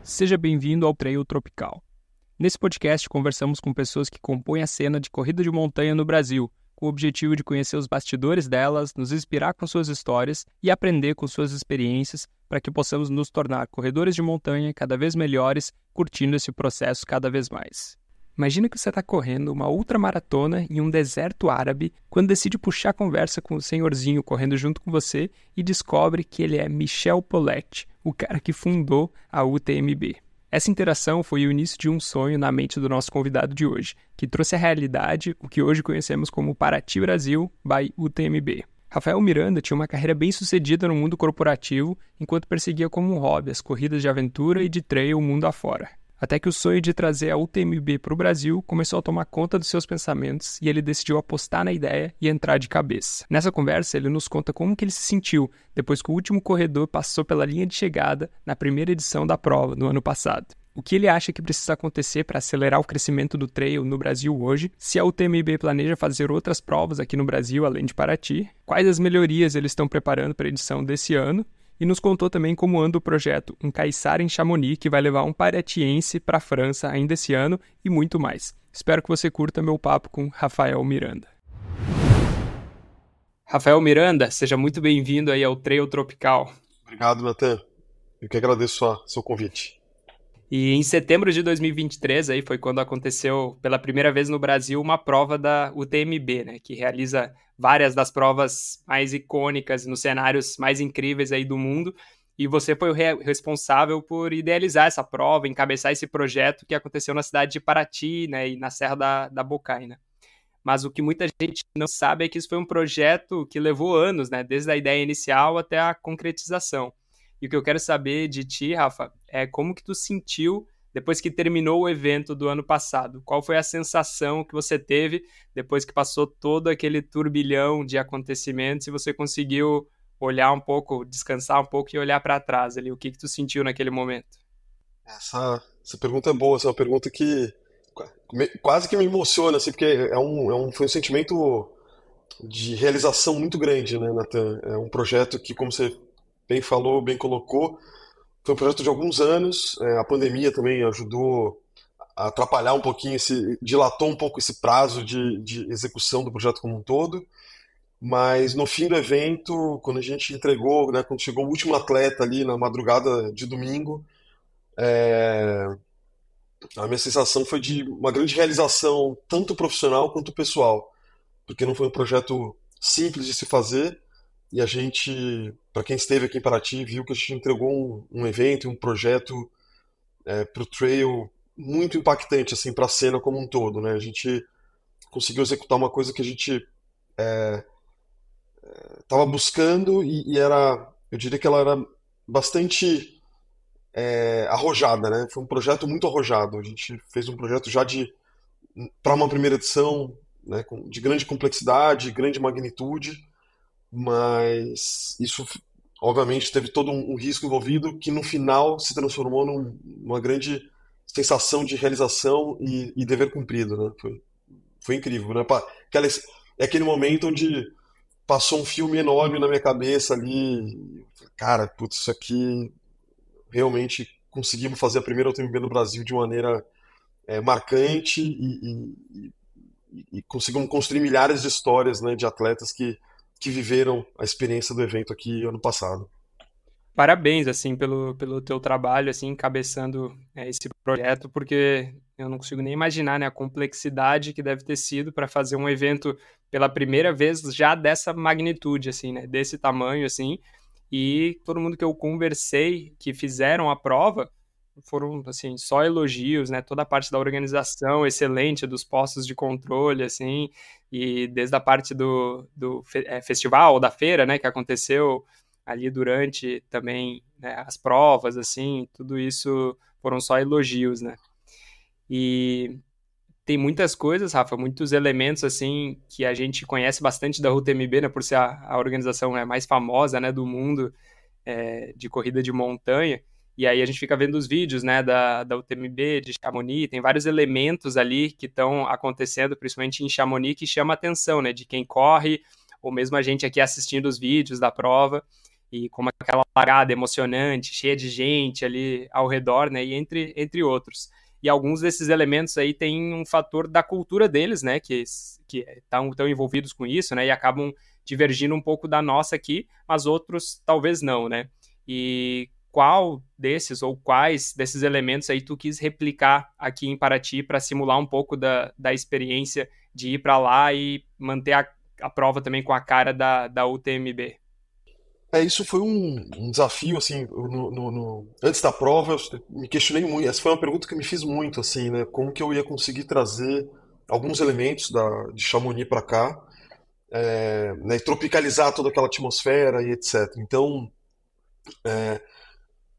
Seja bem-vindo ao Trail Tropical. Nesse podcast, conversamos com pessoas que compõem a cena de corrida de montanha no Brasil, com o objetivo de conhecer os bastidores delas, nos inspirar com suas histórias e aprender com suas experiências para que possamos nos tornar corredores de montanha cada vez melhores, curtindo esse processo cada vez mais. Imagina que você está correndo uma ultramaratona em um deserto árabe quando decide puxar a conversa com o senhorzinho correndo junto com você e descobre que ele é Michel Poletti, o cara que fundou a UTMB. Essa interação foi o início de um sonho na mente do nosso convidado de hoje, que trouxe à realidade o que hoje conhecemos como Paraty Brasil by UTMB. Rafael Miranda tinha uma carreira bem-sucedida no mundo corporativo, enquanto perseguia como um hobby as corridas de aventura e de trail mundo afora. Até que o sonho de trazer a UTMB para o Brasil começou a tomar conta dos seus pensamentos e ele decidiu apostar na ideia e entrar de cabeça. Nessa conversa, ele nos conta como que ele se sentiu depois que o último corredor passou pela linha de chegada na primeira edição da prova, no ano passado. O que ele acha que precisa acontecer para acelerar o crescimento do trail no Brasil hoje, se a UTMB planeja fazer outras provas aqui no Brasil, além de Paraty, quais as melhorias eles estão preparando para a edição desse ano, e nos contou também como anda o projeto Um Caiçara em Chamonix, que vai levar um paratiense para a França ainda esse ano, e muito mais. Espero que você curta meu papo com Rafael Miranda. Rafael Miranda, seja muito bem-vindo aí ao Trail Tropical. Obrigado, Nathan. Eu que agradeço seu convite. E em setembro de 2023 aí foi quando aconteceu pela primeira vez no Brasil uma prova da UTMB, né, que realiza várias das provas mais icônicas nos cenários mais incríveis aí do mundo. E você foi o responsável por idealizar essa prova, encabeçar esse projeto que aconteceu na cidade de Paraty, né, e na Serra da Bocaina. Mas o que muita gente não sabe é que isso foi um projeto que levou anos, né, desde a ideia inicial até a concretização. E o que eu quero saber de ti, Rafa, é como que tu sentiu depois que terminou o evento do ano passado? Qual foi a sensação que você teve depois que passou todo aquele turbilhão de acontecimentos e você conseguiu olhar um pouco, descansar um pouco e olhar para trás ali? O que tu sentiu naquele momento? Essa pergunta é boa, essa é uma pergunta que quase que me emociona, assim, porque foi um sentimento de realização muito grande, né, Nathan? É um projeto que, como você bem falou, bem colocou, foi um projeto de alguns anos. A pandemia também ajudou a atrapalhar um pouquinho, dilatou um pouco esse prazo de execução do projeto como um todo. Mas no fim do evento, quando a gente entregou, né, quando chegou o último atleta ali na madrugada de domingo, a minha sensação foi de uma grande realização, tanto profissional quanto pessoal, porque não foi um projeto simples de se fazer. E a gente, para quem esteve aqui em Paraty, viu que a gente entregou um evento, um projeto para o trail muito impactante assim, para a cena como um todo. Né? A gente conseguiu executar uma coisa que a gente estava buscando e eu diria que ela era bastante arrojada. Né? Foi um projeto muito arrojado. A gente fez um projeto já para uma primeira edição, né, de grande complexidade, grande magnitude. Mas isso, obviamente, teve todo um risco envolvido que no final se transformou numa grande sensação de realização e dever cumprido, né? Foi incrível, né? É aquele momento onde passou um filme enorme na minha cabeça ali. Cara, putz, isso aqui realmente conseguimos fazer a primeira UTMB no Brasil de maneira marcante e conseguimos construir milhares de histórias, né, de atletas que viveram a experiência do evento aqui ano passado. Parabéns, assim, pelo teu trabalho, assim, encabeçando esse projeto, porque eu não consigo nem imaginar, né, a complexidade que deve ter sido para fazer um evento pela primeira vez já dessa magnitude, assim, né, desse tamanho, assim, e todo mundo que eu conversei que fizeram a prova foram, assim, só elogios, né, toda a parte da organização excelente, dos postos de controle, assim, e desde a parte do festival, da feira, né, que aconteceu ali durante também, né, as provas, assim, tudo isso foram só elogios, né? E tem muitas coisas, Rafa, muitos elementos, assim, que a gente conhece bastante da UTMB, né, por ser a organização, né, mais famosa, né, do mundo de corrida de montanha, e aí a gente fica vendo os vídeos, né, da UTMB, de Chamonix, tem vários elementos ali que estão acontecendo, principalmente em Chamonix, que chama a atenção, né, de quem corre, ou mesmo a gente aqui assistindo os vídeos da prova. e como aquela largada emocionante, cheia de gente ali ao redor, né, e entre outros. E alguns desses elementos aí têm um fator da cultura deles, né, que estão envolvidos com isso, né, e acabam divergindo um pouco da nossa aqui, mas outros talvez não, né. E qual desses ou quais desses elementos aí tu quis replicar aqui em Paraty para simular um pouco da experiência de ir para lá e manter a prova também com a cara da UTMB? Isso foi um desafio, assim, antes da prova eu me questionei muito, essa foi uma pergunta que eu me fiz muito, assim, né, como que eu ia conseguir trazer alguns elementos de Chamonix para cá, né, e tropicalizar toda aquela atmosfera e etc. Então,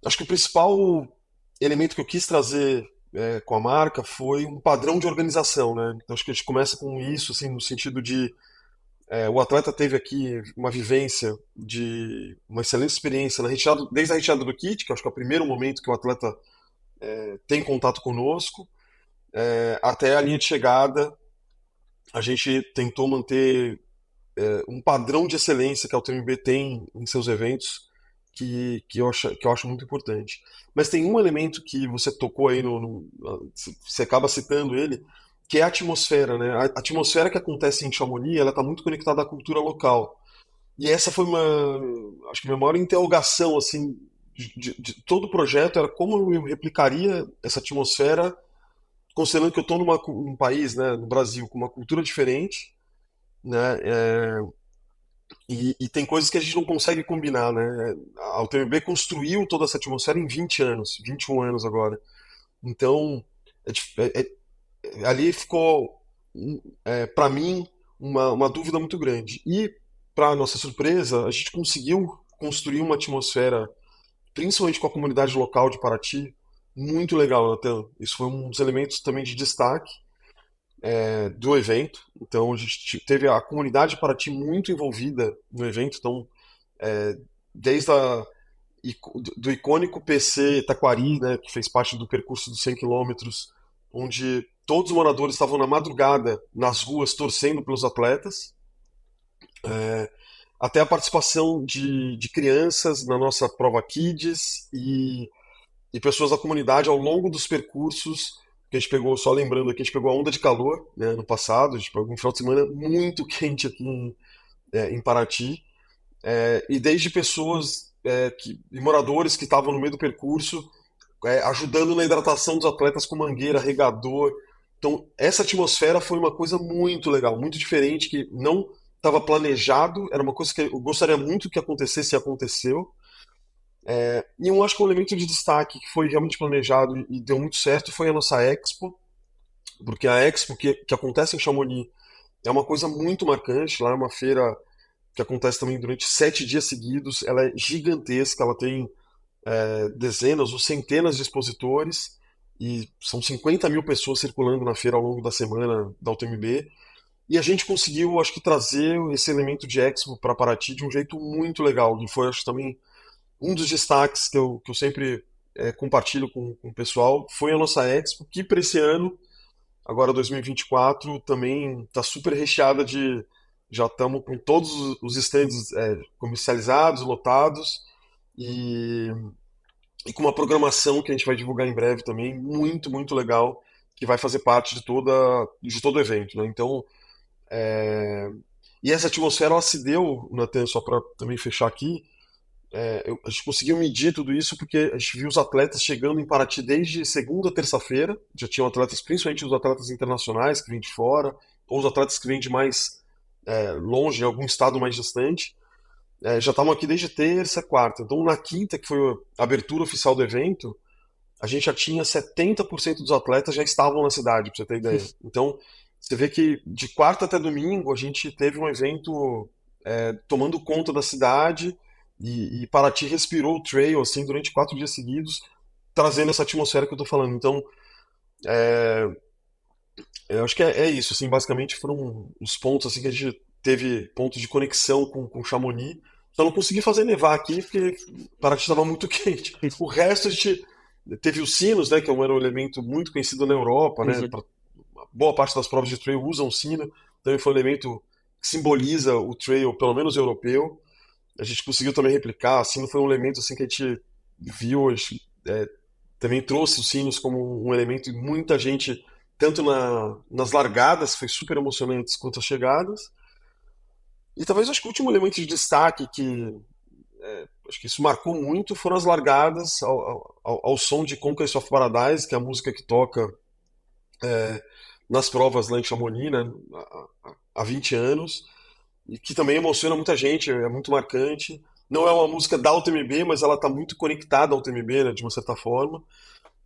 acho que o principal elemento que eu quis trazer com a marca foi um padrão de organização, né, então acho que a gente começa com isso, assim, no sentido de o atleta teve aqui uma vivência de uma excelente experiência desde a retirada do kit, que eu acho que é o primeiro momento que o atleta tem contato conosco, até a linha de chegada. A gente tentou manter um padrão de excelência que a UTMB tem em seus eventos, que eu acho muito importante. Mas tem um elemento que você tocou aí, você acaba citando ele, que é a atmosfera, né? A atmosfera que acontece em Chamonix, ela está muito conectada à cultura local. E essa foi acho que a minha maior interrogação, assim, de todo o projeto, era como eu replicaria essa atmosfera, considerando que eu estou num país, né, no Brasil, com uma cultura diferente, né, e tem coisas que a gente não consegue combinar, né? A UTMB construiu toda essa atmosfera em 20 anos, 21 anos agora. Então, ali ficou, para mim, uma dúvida muito grande. E, para nossa surpresa, a gente conseguiu construir uma atmosfera, principalmente com a comunidade local de Paraty, muito legal, Natan. Isso foi um dos elementos também de destaque do evento. Então, a gente teve a comunidade de Paraty muito envolvida no evento. Então, desde do icônico PC Taquari, né, que fez parte do percurso dos 100 quilômetros, onde todos os moradores estavam na madrugada nas ruas torcendo pelos atletas, até a participação de crianças na nossa prova Kids e pessoas da comunidade ao longo dos percursos que a gente pegou, só lembrando aqui, a gente pegou a onda de calor, né, no passado, a gente pegou um final de semana muito quente aqui em Paraty, e desde pessoas e moradores que estavam no meio do percurso, ajudando na hidratação dos atletas com mangueira, regador. Então, essa atmosfera foi uma coisa muito legal, muito diferente, que não estava planejado, era uma coisa que eu gostaria muito que acontecesse e aconteceu. E eu acho que um elemento de destaque que foi realmente planejado e deu muito certo foi a nossa Expo, porque a Expo que acontece em Chamonix é uma coisa muito marcante, lá é uma feira que acontece também durante 7 dias seguidos, ela é gigantesca, ela tem dezenas ou centenas de expositores, e são 50 mil pessoas circulando na feira ao longo da semana da UTMB, e a gente conseguiu, acho que, trazer esse elemento de Expo para Paraty de um jeito muito legal, e foi, acho, também um dos destaques que eu sempre compartilho com o pessoal, foi a nossa Expo, que para esse ano, agora 2024, também está super recheada de... Já estamos com todos os stands comercializados, lotados, e, e com uma programação que a gente vai divulgar em breve também, muito, muito legal, que vai fazer parte de todo o evento, né? Então, e essa atmosfera, ela se deu, Nathan, só para também fechar aqui, a gente conseguiu medir tudo isso porque a gente viu os atletas chegando em Paraty desde segunda, terça-feira. Já tinham atletas, principalmente os atletas internacionais que vêm de fora, ou os atletas que vêm de mais longe, em algum estado mais distante. Já estavam aqui desde terça, quarta. Então, na quinta, que foi a abertura oficial do evento, a gente já tinha 70% dos atletas já estavam na cidade, pra você ter ideia. Então, você vê que de quarta até domingo a gente teve um evento tomando conta da cidade e Paraty respirou o trail assim durante 4 dias seguidos, trazendo essa atmosfera que eu tô falando. Então, eu acho que é isso, assim, basicamente foram os pontos assim que a gente teve pontos de conexão com Chamonix. Só não consegui fazer nevar aqui porque Paraty estava muito quente. O resto a gente teve os sinos, né, que era um elemento muito conhecido na Europa, né? Boa parte das provas de trail usam sino, também foi um elemento que simboliza o trail, pelo menos europeu. a gente conseguiu também replicar, assim, não foi um elemento assim que a gente viu, a gente, também trouxe os sinos como um elemento e muita gente, tanto nas largadas, que foi super emocionantes, quanto as chegadas. E talvez acho que o último elemento de destaque que acho que isso marcou muito foram as largadas ao som de Conquest of Paradise, que é a música que toca nas provas lá em Chamonix, né, há 20 anos, e que também emociona muita gente, é muito marcante. Não é uma música da UTMB, mas ela está muito conectada ao UTMB, né, de uma certa forma.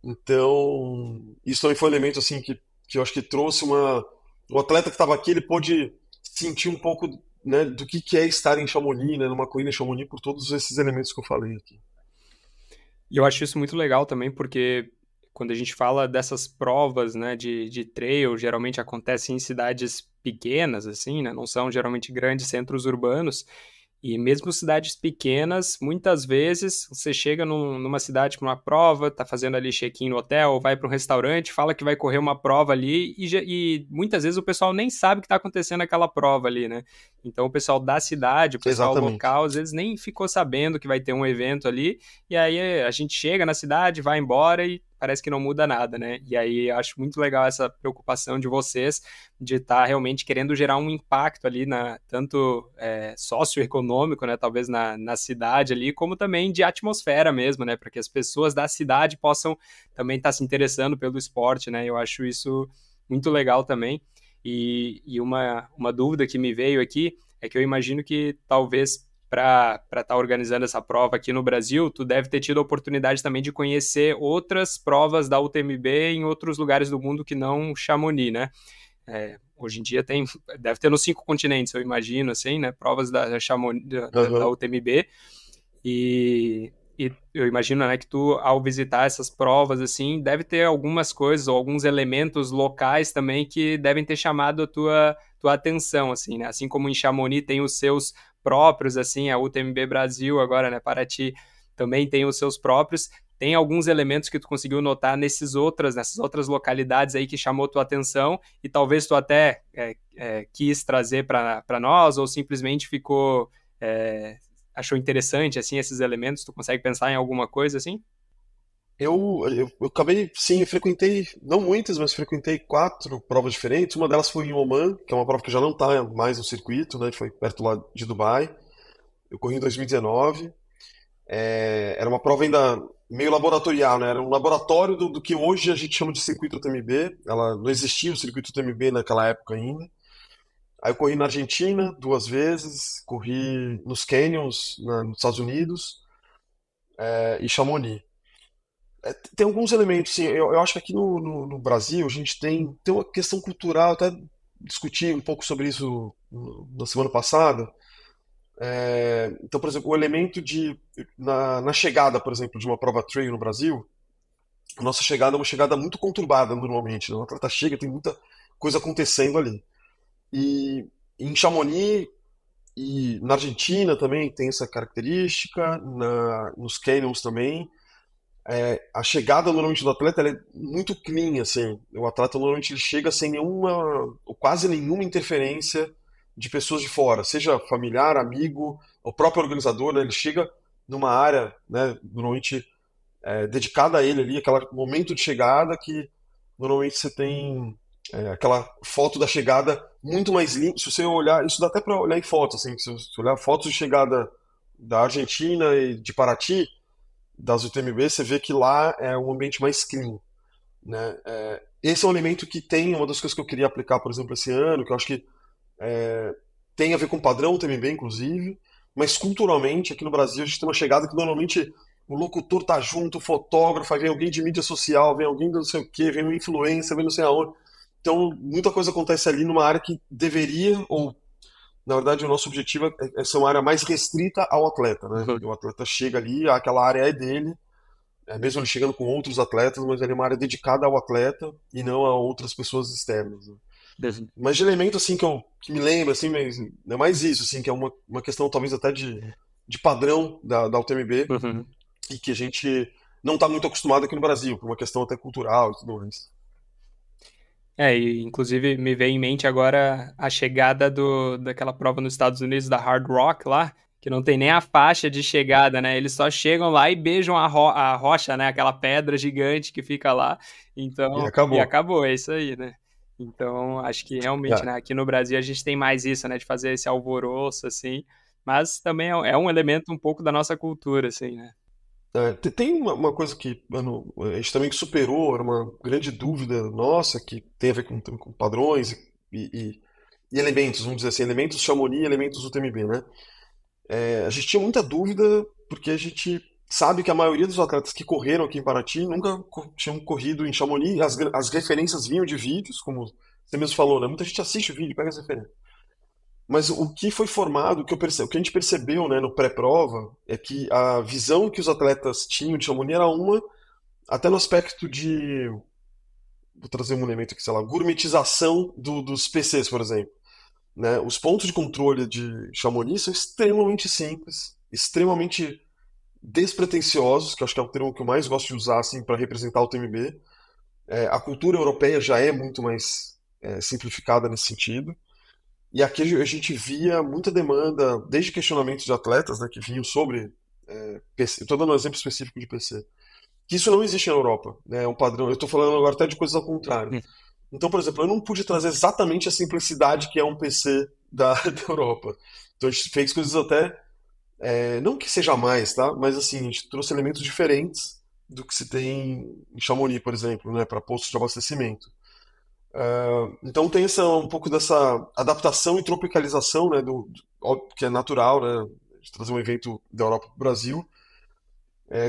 Então, isso também foi um elemento assim que eu acho que trouxe uma. O atleta que estava aqui, ele pôde sentir um pouco, né, do que é estar em Chamonix, né, numa corrida em Chamonix, por todos esses elementos que eu falei aqui. E eu acho isso muito legal também, porque quando a gente fala dessas provas, né, de trail, geralmente acontecem em cidades pequenas, assim, né, não são geralmente grandes centros urbanos, e mesmo cidades pequenas, muitas vezes você chega numa cidade para uma prova, tá fazendo ali check-in no hotel, vai para um restaurante, fala que vai correr uma prova ali e muitas vezes o pessoal nem sabe que está acontecendo aquela prova ali, né? Então o pessoal da cidade, o pessoal Exatamente. local, às vezes nem ficou sabendo que vai ter um evento ali, e aí a gente chega na cidade, vai embora e parece que não muda nada, né? E aí eu acho muito legal essa preocupação de vocês de estar realmente querendo gerar um impacto ali tanto socioeconômico, né, talvez na cidade ali, como também de atmosfera mesmo, né, para que as pessoas da cidade possam também estar se interessando pelo esporte, né? Eu acho isso muito legal também. E uma dúvida que me veio aqui é que eu imagino que talvez para estar organizando essa prova aqui no Brasil, tu deve ter tido a oportunidade também de conhecer outras provas da UTMB em outros lugares do mundo que não Chamonix, né? Hoje em dia deve ter nos 5 continentes, eu imagino, assim, né? Provas da Chamonix, da Aham. UTMB. E eu imagino, né, que tu, ao visitar essas provas, assim, deve ter algumas coisas ou alguns elementos locais também que devem ter chamado a tua atenção, assim, né? Assim como em Chamonix tem os seus próprios, assim, a UTMB Brasil agora, né, Paraty, também tem os seus próprios. Tem alguns elementos que tu conseguiu notar nessas outras localidades aí que chamou tua atenção e talvez tu até quis trazer para nós ou simplesmente ficou achou interessante, assim, esses elementos? Tu consegue pensar em alguma coisa, assim? Eu acabei, sim, eu frequentei, não muitas, mas frequentei 4 provas diferentes. Uma delas foi em Oman, que é uma prova que já não está mais no circuito, né? Foi perto lá de Dubai. Eu corri em 2019. Era uma prova ainda meio laboratorial, né? Era um laboratório do que hoje a gente chama de circuito UTMB. Ela não existia o circuito UTMB naquela época ainda. Aí eu corri na Argentina 2 vezes, corri nos Canyons, nos Estados Unidos, e Chamonix. Tem alguns elementos, sim. Eu acho que aqui no Brasil a gente tem uma questão cultural, até discuti um pouco sobre isso na semana passada. Então, por exemplo, o elemento na chegada, por exemplo, de uma prova trail no Brasil, a nossa chegada é uma chegada muito conturbada normalmente, né? O atleta chega, tem muita coisa acontecendo ali. E em Chamonix e na Argentina também tem essa característica, nos canyons também. A chegada normalmente do atleta ela é muito clean, assim. O atleta normalmente ele chega sem nenhuma, ou quase nenhuma interferência de pessoas de fora, seja familiar, amigo, o próprio organizador, né? Ele chega numa área, né, normalmente dedicada a ele ali, aquele momento de chegada que normalmente você tem aquela foto da chegada muito mais limpa. Se você olhar, isso dá até para olhar em fotos, assim, se você olhar fotos de chegada da Argentina e de Paraty, das UTMB, você vê que lá é um ambiente mais clean, né? Esse é um elemento que tem, uma das coisas que eu queria aplicar, por exemplo, esse ano, que eu acho que tem a ver com o padrão UTMB, inclusive, mas culturalmente, aqui no Brasil, a gente tem uma chegada que normalmente o locutor tá junto, o fotógrafo, aí vem alguém de mídia social, vem alguém do não sei o quê, vem um influencer, vem não sei aonde. Então, muita coisa acontece ali numa área que deveria, ou na verdade, o nosso objetivo é ser uma área mais restrita ao atleta, né? Uhum. O atleta chega ali, aquela área é dele, mesmo ele chegando com outros atletas, mas ele é uma área dedicada ao atleta e não a outras pessoas externas, né? Mas de elemento assim que me lembra, assim, mas é mais isso, assim, que é uma questão talvez até de padrão da UTMB Uhum. e que a gente não está muito acostumado aqui no Brasil, por uma questão até cultural e tudo mais. E inclusive me veio em mente agora a chegada daquela prova nos Estados Unidos da Hard Rock lá, que não tem nem a faixa de chegada, né? Eles só chegam lá e beijam a rocha, né? Aquela pedra gigante que fica lá. E Então, e acabou. acabou, é isso aí, né? Então, acho que realmente, É, né? Aqui no Brasil a gente tem mais isso, né? De fazer esse alvoroço, assim. Mas também é um elemento um pouco da nossa cultura, assim, né? tem uma coisa que mano, a gente também superou, era uma grande dúvida nossa, que tem a ver com padrões e elementos, vamos dizer assim, elementos Chamonix e elementos UTMB, né? A gente tinha muita dúvida porque a gente sabe que a maioria dos atletas que correram aqui em Paraty nunca tinham corrido em Chamonix, as referências vinham de vídeos, como você mesmo falou, né? Muita gente assiste o vídeo, pega as referências. Mas o que foi formado, o que a gente percebeu, né, no pré-prova, é que a visão que os atletas tinham de Chamonix era uma, até no aspecto de, vou trazer um elemento aqui, sei lá, gourmetização dos PCs, por exemplo. Né? Os pontos de controle de Chamonix são extremamente simples, extremamente despretensiosos, que eu acho que é o termo que eu mais gosto de usar assim, para representar o TMB. A cultura europeia já é muito mais simplificada nesse sentido. E aqui a gente via muita demanda, desde questionamentos de atletas, né, que vinham sobre PC. Estou dando um exemplo específico de PC. Que isso não existe na Europa. Né, é um padrão. Eu estou falando agora até de coisas ao contrário. Então, por exemplo, eu não pude trazer exatamente a simplicidade que é um PC da Europa. Então a gente fez coisas até. Não que seja mais, tá? Mas assim, a gente trouxe elementos diferentes do que se tem em Chamonix, por exemplo, né, para postos de abastecimento. Então tem um pouco dessa adaptação e tropicalização, né, que é natural, né, de trazer um evento da Europa para o Brasil,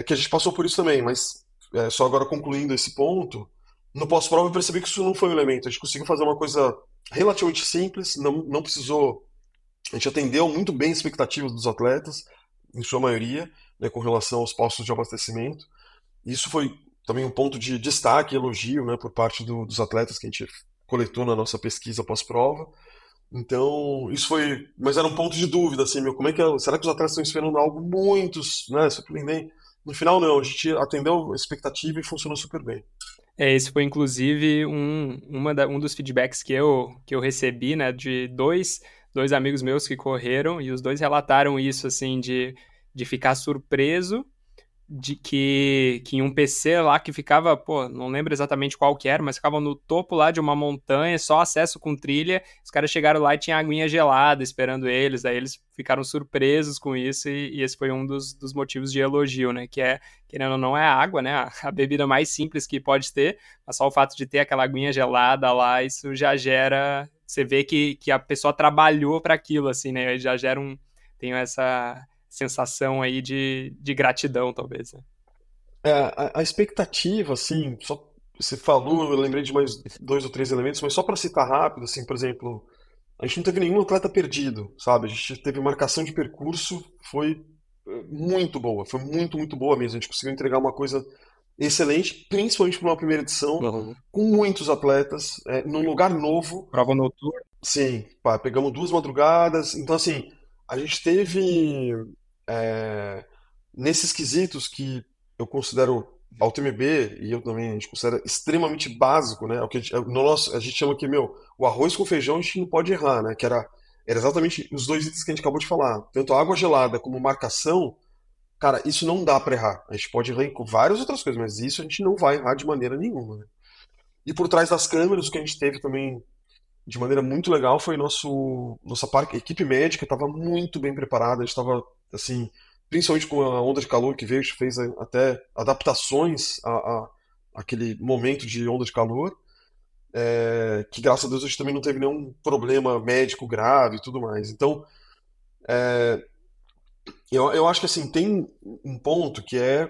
que a gente passou por isso também, mas só agora concluindo esse ponto, no pós-prova eu percebi que isso não foi um elemento, a gente conseguiu fazer uma coisa relativamente simples, não precisou, a gente atendeu muito bem as expectativas dos atletas, em sua maioria, né, com relação aos postos de abastecimento. Isso foi também um ponto de destaque e elogio, né, por parte dos atletas que a gente coletou na nossa pesquisa pós-prova. Então, isso foi. Mas era um ponto de dúvida, assim, meu, como é que será que os atletas estão esperando algo muito, né, surpreendente? No final, não, a gente atendeu a expectativa e funcionou super bem. Esse foi inclusive um dos feedbacks que eu recebi, né, de dois amigos meus que correram, e os dois relataram isso, assim, de ficar surpreso de que em um PC lá que ficava, pô, não lembro exatamente qual que era, mas ficava no topo lá de uma montanha, só acesso com trilha, os caras chegaram lá e tinha aguinha gelada esperando eles, aí eles ficaram surpresos com isso, e esse foi um dos motivos de elogio, né, que é, querendo ou não, é a água, né, a bebida mais simples que pode ter, mas só o fato de ter aquela aguinha gelada lá, isso já gera, você vê que a pessoa trabalhou para aquilo, assim, né, já gera tem essa sensação aí de gratidão, talvez. Né? A expectativa, assim, só você falou, eu lembrei de mais dois ou três elementos, mas só para citar rápido, assim, por exemplo, a gente não teve nenhum atleta perdido, sabe? A gente teve marcação de percurso, foi muito boa, foi muito, muito boa mesmo. A gente conseguiu entregar uma coisa excelente, principalmente para uma primeira edição, Uhum. com muitos atletas, num lugar novo. Prova noturna. Sim, pá, pegamos duas madrugadas. Então, assim, a gente teve é, nesses quesitos que eu considero a UTMB e eu também a gente considera extremamente básico, né? O que no nosso, a gente chama aqui, meu, o arroz com feijão a gente não pode errar, né? Era exatamente os dois itens que a gente acabou de falar. Tanto a água gelada como marcação, cara, isso não dá pra errar. A gente pode errar com várias outras coisas, mas isso a gente não vai errar de maneira nenhuma, né? E por trás das câmeras, o que a gente teve também de maneira muito legal foi nossa equipe médica estava muito bem preparada, a gente estava assim, principalmente com a onda de calor que veio, a gente fez até adaptações àquele momento de onda de calor, que graças a Deus a gente também não teve nenhum problema médico grave e tudo mais. Então, eu acho que assim, tem um ponto que é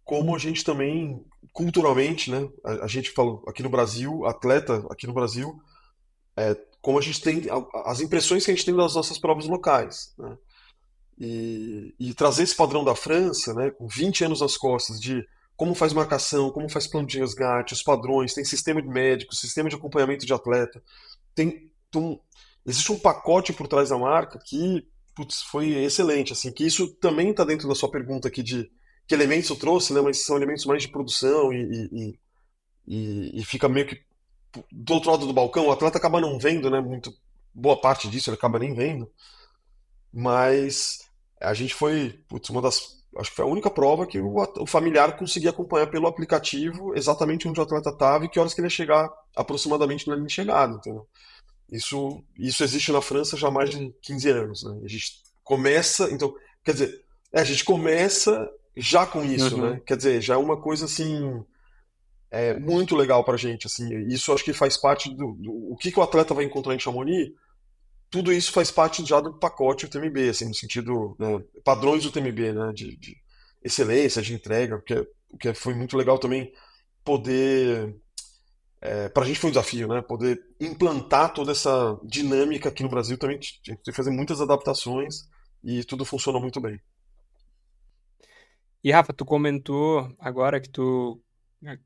como a gente também, culturalmente, né? A gente falou aqui no Brasil, atleta aqui no Brasil, como a gente tem as impressões que a gente tem das nossas provas locais, né? E trazer esse padrão da França, né, com 20 anos nas costas, de como faz marcação, como faz plano de resgate, os padrões, tem sistema de médico, sistema de acompanhamento de atleta, então, existe um pacote por trás da marca que putz, foi excelente, assim, que isso também está dentro da sua pergunta aqui de que elementos eu trouxe, né, mas são elementos mais de produção e fica meio que do outro lado do balcão, o atleta acaba não vendo, né? Muito boa parte disso ele acaba nem vendo, mas A gente foi, putz, acho que foi a única prova que o familiar conseguia acompanhar pelo aplicativo exatamente onde o atleta estava e que horas que ele ia chegar aproximadamente na linha de chegada, entendeu? Isso existe na França já há mais de 15 anos, né? A gente começa, então, quer dizer, a gente começa já com isso, né? Uhum. Quer dizer, já é uma coisa assim, muito legal pra gente, assim. Isso acho que faz parte o que o atleta vai encontrar em Chamonix, tudo isso faz parte já do pacote UTMB, assim, no sentido, né, padrões do UTMB, né, de excelência, de entrega, porque foi muito legal também poder, pra gente foi um desafio, né, poder implantar toda essa dinâmica aqui no Brasil também, a gente teve que fazer muitas adaptações e tudo funcionou muito bem. E Rafa, tu comentou agora que tu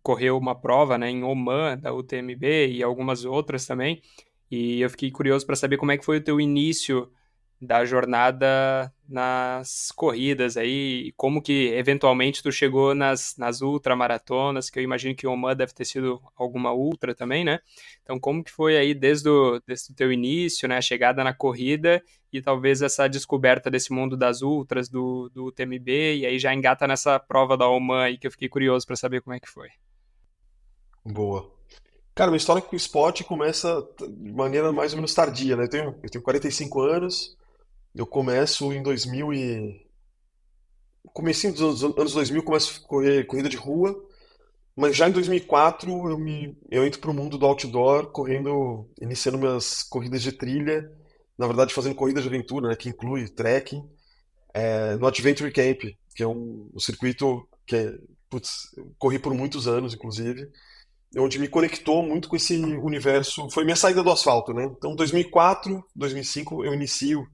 correu uma prova, né, em Oman da UTMB e algumas outras também. E eu fiquei curioso para saber como é que foi o teu início da jornada nas corridas aí, e como que eventualmente tu chegou nas ultramaratonas, que eu imagino que Oman deve ter sido alguma ultra também, né? Então, como que foi aí desde o teu início, né, a chegada na corrida e talvez essa descoberta desse mundo das ultras, do UTMB, e aí já engata nessa prova da Oman aí que eu fiquei curioso para saber como é que foi. Boa. Cara, minha história com o esporte começa de maneira mais ou menos tardia, né? Eu tenho 45 anos, eu começo em 2000 comecinho dos anos 2000, começo a correr corrida de rua. Mas já em 2004 eu entro pro mundo do outdoor, correndo, iniciando minhas corridas de trilha, na verdade fazendo corridas de aventura, né, que inclui trekking, no Adventure Camp, que é um circuito que putz, eu corri por muitos anos, inclusive, onde me conectou muito com esse universo, foi minha saída do asfalto, né? Então 2004, 2005 eu inicio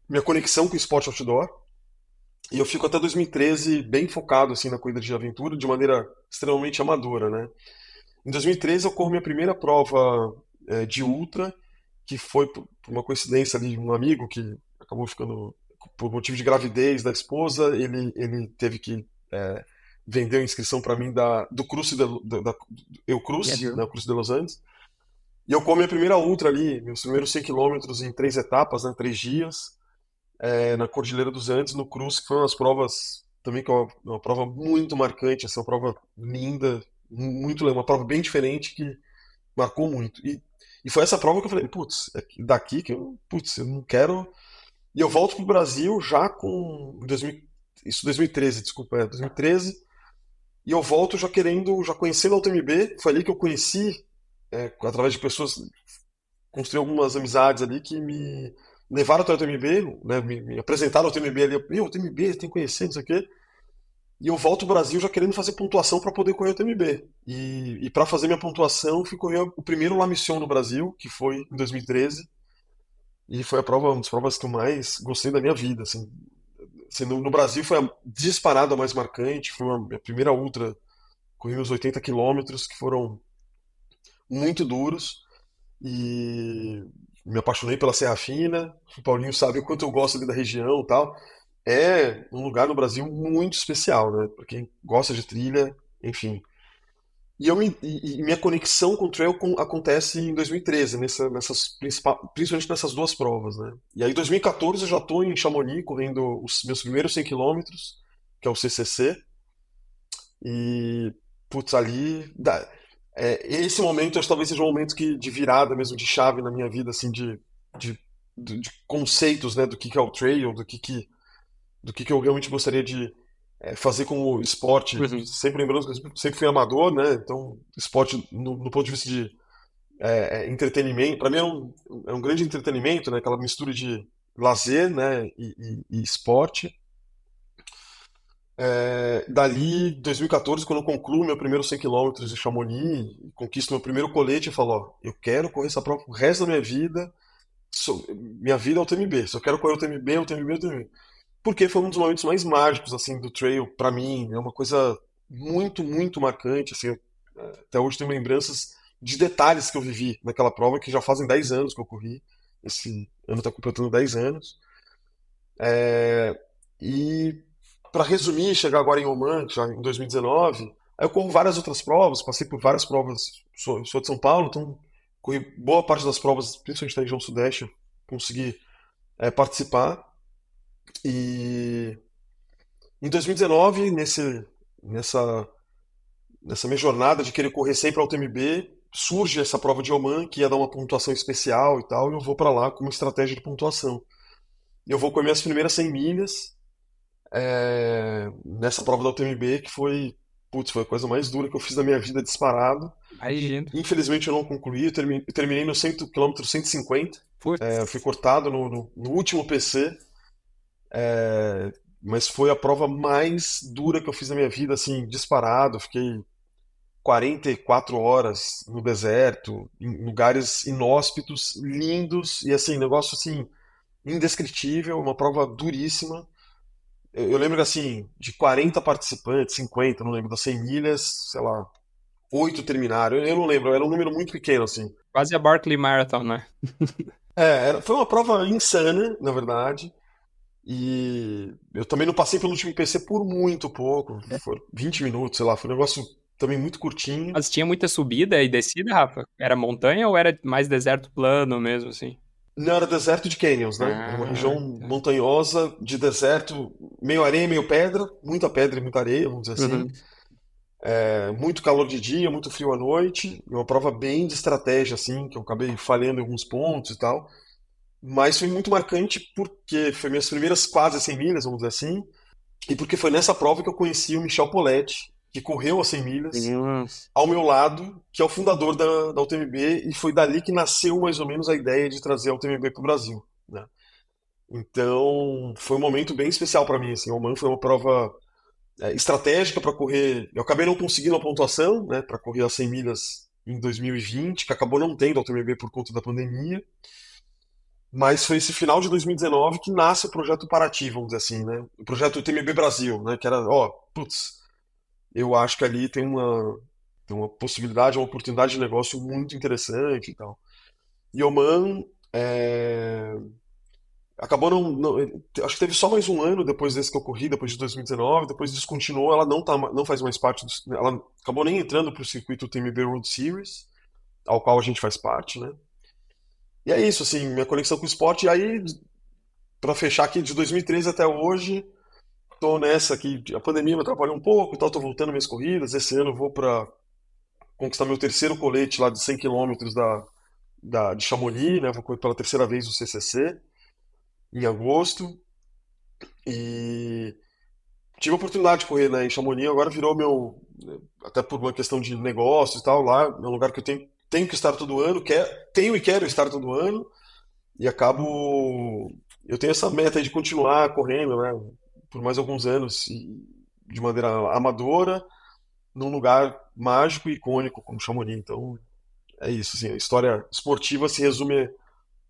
minha conexão com o esporte outdoor, e eu fico até 2013 bem focado assim na corrida de aventura, de maneira extremamente amadora, né? Em 2013 eu corro minha primeira prova de ultra, que foi por uma coincidência ali, um amigo que acabou ficando, por motivo de gravidez da esposa, ele teve que vender a inscrição para mim do Cruze da Eu Cruze, né, o Cruze de Los Andes. E eu corro minha primeira ultra ali, meus primeiros 100 quilômetros em 3 etapas, né, 3 dias, na Cordilheira dos Andes, no Cruze, que foi umas provas também que é uma prova muito marcante, essa é uma prova linda, muito legal, uma prova bem diferente que marcou muito. E foi essa prova que eu falei, putz, é daqui que putz, eu não quero. E eu volto pro Brasil já com 2000, isso 2013, desculpa, 2013. E eu volto já querendo, já conhecendo a UTMB. Foi ali que eu conheci, através de pessoas, construí algumas amizades ali que me levaram até a UTMB, né, me apresentaram a UTMB ali. Eu, UTMB, tem que conhecer, não sei o quê. E eu volto ao Brasil já querendo fazer pontuação para poder correr o TMB. E para fazer minha pontuação, eu fui correr o primeiro La Mission no Brasil, que foi em 2013. E foi a prova, uma das provas que eu mais gostei da minha vida. Assim, no Brasil foi a disparada mais marcante. Foi a minha primeira ultra. Corri uns 80 quilômetros, que foram muito duros. E me apaixonei pela Serra Fina. O Paulinho sabe o quanto eu gosto ali da região e tal. É um lugar no Brasil muito especial, né? Pra quem gosta de trilha, enfim. E minha conexão com o trail acontece em 2013, principalmente nessas duas provas, né? E aí, em 2014, eu já estou em Chamonix, correndo os meus primeiros 100 quilômetros, que é o CCC. E, putz, esse momento, acho que talvez seja um momento de virada mesmo, de chave na minha vida, assim, de, de conceitos, né? Do que é o trail, do que eu realmente gostaria de fazer como esporte, Uhum. sempre lembrando que eu sempre fui amador, né? Então, esporte no ponto de vista de entretenimento, para mim é um grande entretenimento, né? Aquela mistura de lazer, né? E esporte. Dali, 2014, quando eu concluo meu primeiro 100 quilômetros de Chamonix, conquisto meu primeiro colete, eu falo, ó, eu quero correr essa prova o resto da minha vida. Minha vida é o TMB. Se eu quero correr o TMB, o TMB, o TMB. Porque foi um dos momentos mais mágicos assim do trail pra mim, é uma coisa muito, muito marcante, assim, até hoje tenho lembranças de detalhes que eu vivi naquela prova que já fazem 10 anos que eu corri. Esse ano está completando 10 anos. E para resumir, chegar agora em Oman, já em 2019, aí eu corro várias outras provas, passei por várias provas, sou de São Paulo, então corri boa parte das provas, principalmente da região sudeste, consegui participar. E em 2019, nessa, nessa minha jornada de querer correr sempre a UTMB, surge essa prova de Oman, que ia dar uma pontuação especial e tal, e eu vou para lá com uma estratégia de pontuação. Eu vou com as minhas primeiras 100 milhas nessa prova da UTMB, que foi, putz, foi a coisa mais dura que eu fiz da minha vida disparado. Imagino. Infelizmente eu não concluí, eu terminei no 100 km 150, eu fui Putz. cortado no último PC, mas foi a prova mais dura que eu fiz na minha vida, assim, disparado. Fiquei 44 horas no deserto, em lugares inóspitos, lindos, e assim, negócio assim, indescritível, uma prova duríssima. Eu lembro que assim, de 40 participantes, 50, não lembro, das 100 milhas, sei lá, 8 terminaram. Eu não lembro, era um número muito pequeno, assim. Quase a Barkley Marathon, né? Foi uma prova insana, na verdade. E eu também não passei pelo último PC por muito pouco, foi 20 minutos, sei lá, foi um negócio também muito curtinho. Mas tinha muita subida e descida, Rafa? Era montanha ou era mais deserto plano mesmo, assim? Não, era deserto de canyons, né? Era uma Ah, região tá. montanhosa de deserto, meio areia, meio pedra, muita pedra e muita areia, vamos dizer assim. Uhum. Muito calor de dia, muito frio à noite, e uma prova bem de estratégia, assim, que eu acabei falhando em alguns pontos e tal. Mas foi muito marcante porque foi minhas primeiras quase 100 milhas, vamos dizer assim, e porque foi nessa prova que eu conheci o Michel Poletti, que correu as 100 milhas Nossa. ao meu lado, que é o fundador da UTMB, e foi dali que nasceu mais ou menos a ideia de trazer a UTMB para o Brasil, né? Então, foi um momento bem especial para mim, assim. O Oman foi uma prova estratégica para correr. Eu acabei não conseguindo a pontuação, né, para correr as 100 milhas em 2020, que acabou não tendo a UTMB por conta da pandemia. Mas foi esse final de 2019 que nasce o projeto Paraty, vamos dizer assim, né? O projeto UTMB Brasil, né? Que era, ó, putz, eu acho que ali tem uma possibilidade, uma oportunidade de negócio muito interessante e tal. E Oman acabou acho que teve só mais um ano depois desse que eu corri, depois de 2019, depois descontinuou, ela não faz mais parte ela acabou nem entrando para o circuito TMB World Series, ao qual a gente faz parte, né? E é isso, assim, minha conexão com o esporte. E aí, para fechar aqui, de 2013 até hoje, tô nessa aqui, a pandemia me atrapalhou um pouco e tal, tô voltando minhas corridas. Esse ano eu vou para conquistar meu terceiro colete lá de 100 quilômetros de Chamonix, né? Vou correr pela terceira vez o CCC em agosto. E tive a oportunidade de correr, né, em Chamonix, agora virou meu, até por uma questão de negócio e tal, lá é um lugar que eu tenho que estar todo ano, tenho e quero estar todo ano, e eu tenho essa meta aí de continuar correndo, né, por mais alguns anos, e de maneira amadora, num lugar mágico e icônico como Chamonix. Então, é isso, assim, a história esportiva se resume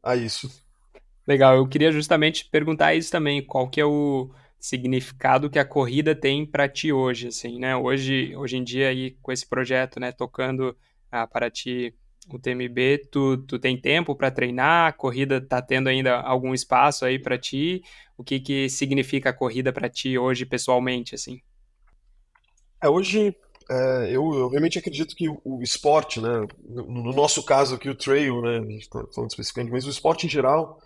a isso. Legal, eu queria justamente perguntar isso também, qual que é o significado que a corrida tem para ti hoje, assim, né? Hoje em dia aí com esse projeto, né, tocando para ti o TMB, tu tem tempo para treinar? A corrida tá tendo ainda algum espaço aí para ti? O que que significa a corrida para ti hoje pessoalmente, assim? Hoje, eu realmente acredito que o esporte, né, no nosso caso aqui, o trail, né, a gente está falando especificamente, mas o esporte em geral,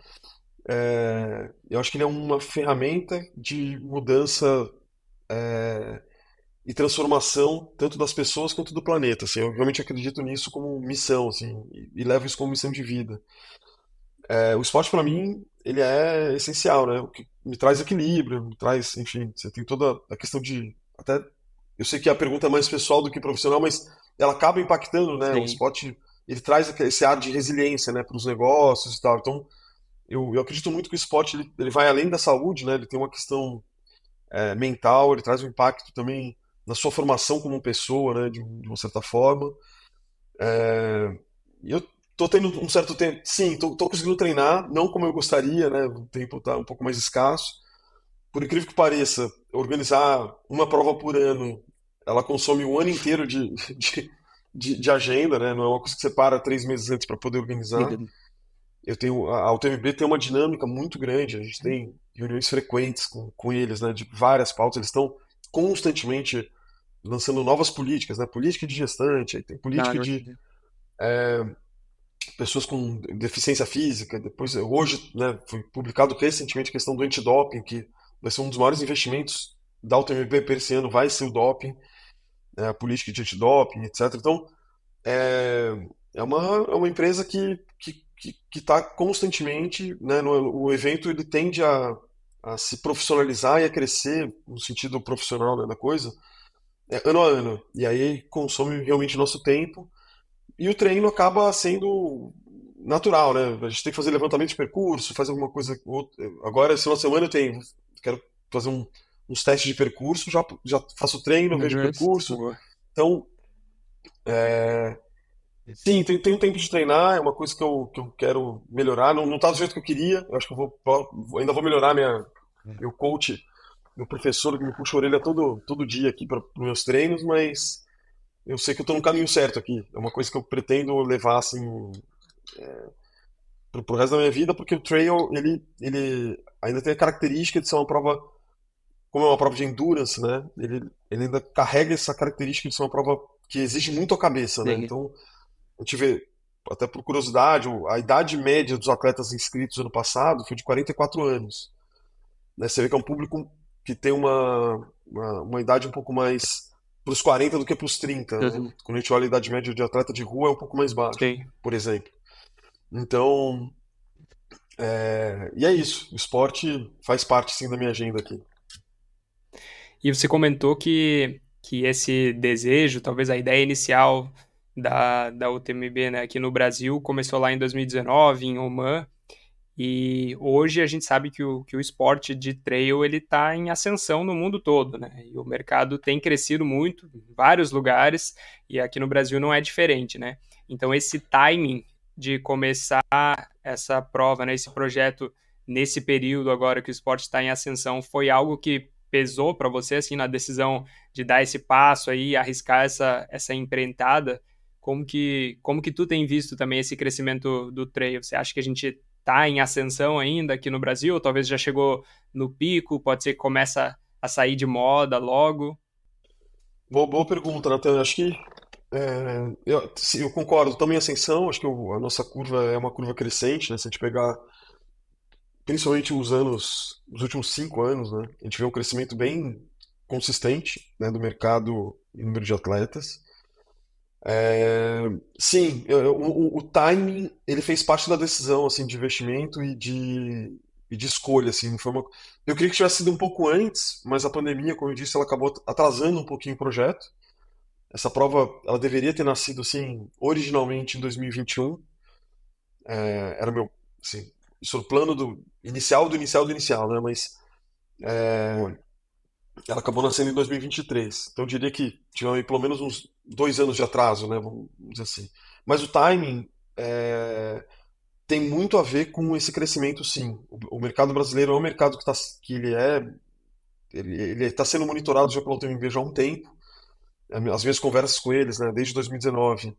eu acho que ele é uma ferramenta de mudança e transformação tanto das pessoas quanto do planeta. Assim, eu realmente acredito nisso como missão, assim, e levo isso como missão de vida. O esporte para mim, ele é essencial, né? O que me traz equilíbrio, me traz, enfim, você tem toda a questão de até eu sei que a pergunta é mais pessoal do que profissional, mas ela acaba impactando, né? O Sim. esporte, ele traz esse ar de resiliência, né, para os negócios e tal. Então, eu acredito muito que o esporte ele vai além da saúde, né? Ele tem uma questão mental, ele traz um impacto também na sua formação como pessoa, né, de uma certa forma. E eu tô tendo um certo tempo, sim, tô conseguindo treinar, não como eu gostaria, né? O tempo tá um pouco mais escasso. Por incrível que pareça, organizar uma prova por ano, ela consome um ano inteiro de agenda, né? Não é uma coisa que você para 3 meses antes para poder organizar. A UTMB tem uma dinâmica muito grande, a gente tem reuniões frequentes com eles, né? De várias pautas, eles estão constantemente lançando novas políticas, né? Política de gestante, aí tem Não, política não. de pessoas com deficiência física. Depois, hoje, né, foi publicado recentemente a questão do antidoping, que vai ser um dos maiores investimentos da UTMB para esse ano, vai ser o doping, a política de antidoping, etc. Então, é, é uma empresa que está constantemente, né, o evento ele tende a se profissionalizar e a crescer no sentido profissional, né, da coisa, ano a ano. E aí consome realmente nosso tempo. E o treino acaba sendo natural, né? A gente tem que fazer levantamento de percurso, fazer alguma coisa. Agora, esse final de semana quero fazer uns testes de percurso, já faço treino, vejo percurso. Boa. Então, é, sim, tem um tempo de treinar, é uma coisa que eu quero melhorar. Não tá do jeito que eu queria, eu acho que ainda vou melhorar meu coach, meu professor que me puxa a orelha todo dia aqui para os meus treinos, mas eu sei que eu estou no caminho certo aqui. É uma coisa que eu pretendo levar assim pro resto da minha vida, porque o trail ele ainda tem a característica de ser uma prova, como é uma prova de endurance, né? Ele ainda carrega essa característica de ser uma prova que exige muito a cabeça, né? Sim. Então, a gente vê, até por curiosidade, a idade média dos atletas inscritos ano passado foi de 44 anos. Né? Você vê que é um público que tem uma idade um pouco mais para os 40 do que para os 30, né? Uhum. Quando a gente olha a idade média de atleta de rua é um pouco mais baixa, Sim. por exemplo. Então, e é isso. O esporte faz parte sim da minha agenda aqui. E você comentou que esse desejo, talvez a ideia inicial da UTMB, né, aqui no Brasil, começou lá em 2019, em Oman, e hoje a gente sabe que o esporte de trail ele está em ascensão no mundo todo, né? E o mercado tem crescido muito em vários lugares, e aqui no Brasil não é diferente, né? Então esse timing de começar essa prova, né, esse projeto nesse período agora que o esporte está em ascensão, foi algo que pesou para você assim na decisão de dar esse passo aí, arriscar essa empreitada? Como que tu tem visto também esse crescimento do trail? Você acha que a gente está em ascensão ainda aqui no Brasil? Ou talvez já chegou no pico? Pode ser que começa a sair de moda logo? Boa pergunta, Nathan. Acho que sim, eu concordo. Estamos em ascensão. Acho que a nossa curva é uma curva crescente, né? Se a gente pegar principalmente os últimos 5 anos, né? A gente vê um crescimento bem consistente, né, do mercado e número de atletas. Sim, o timing ele fez parte da decisão assim de investimento e de escolha assim. Eu queria que tivesse sido um pouco antes, mas a pandemia, como eu disse, ela acabou atrasando um pouquinho o projeto. Essa prova ela deveria ter nascido assim originalmente em 2021. Era meu, assim, isso era o plano do inicial do inicial do inicial, né? Mas ela acabou nascendo em 2023. Então eu diria que tinha aí pelo menos uns 2 anos de atraso, né? Vamos dizer assim. Mas o timing tem muito a ver com esse crescimento, sim. O mercado brasileiro é um mercado que ele está sendo monitorado já pela UTMB já há um tempo. As minhas conversas com eles, né, desde 2019,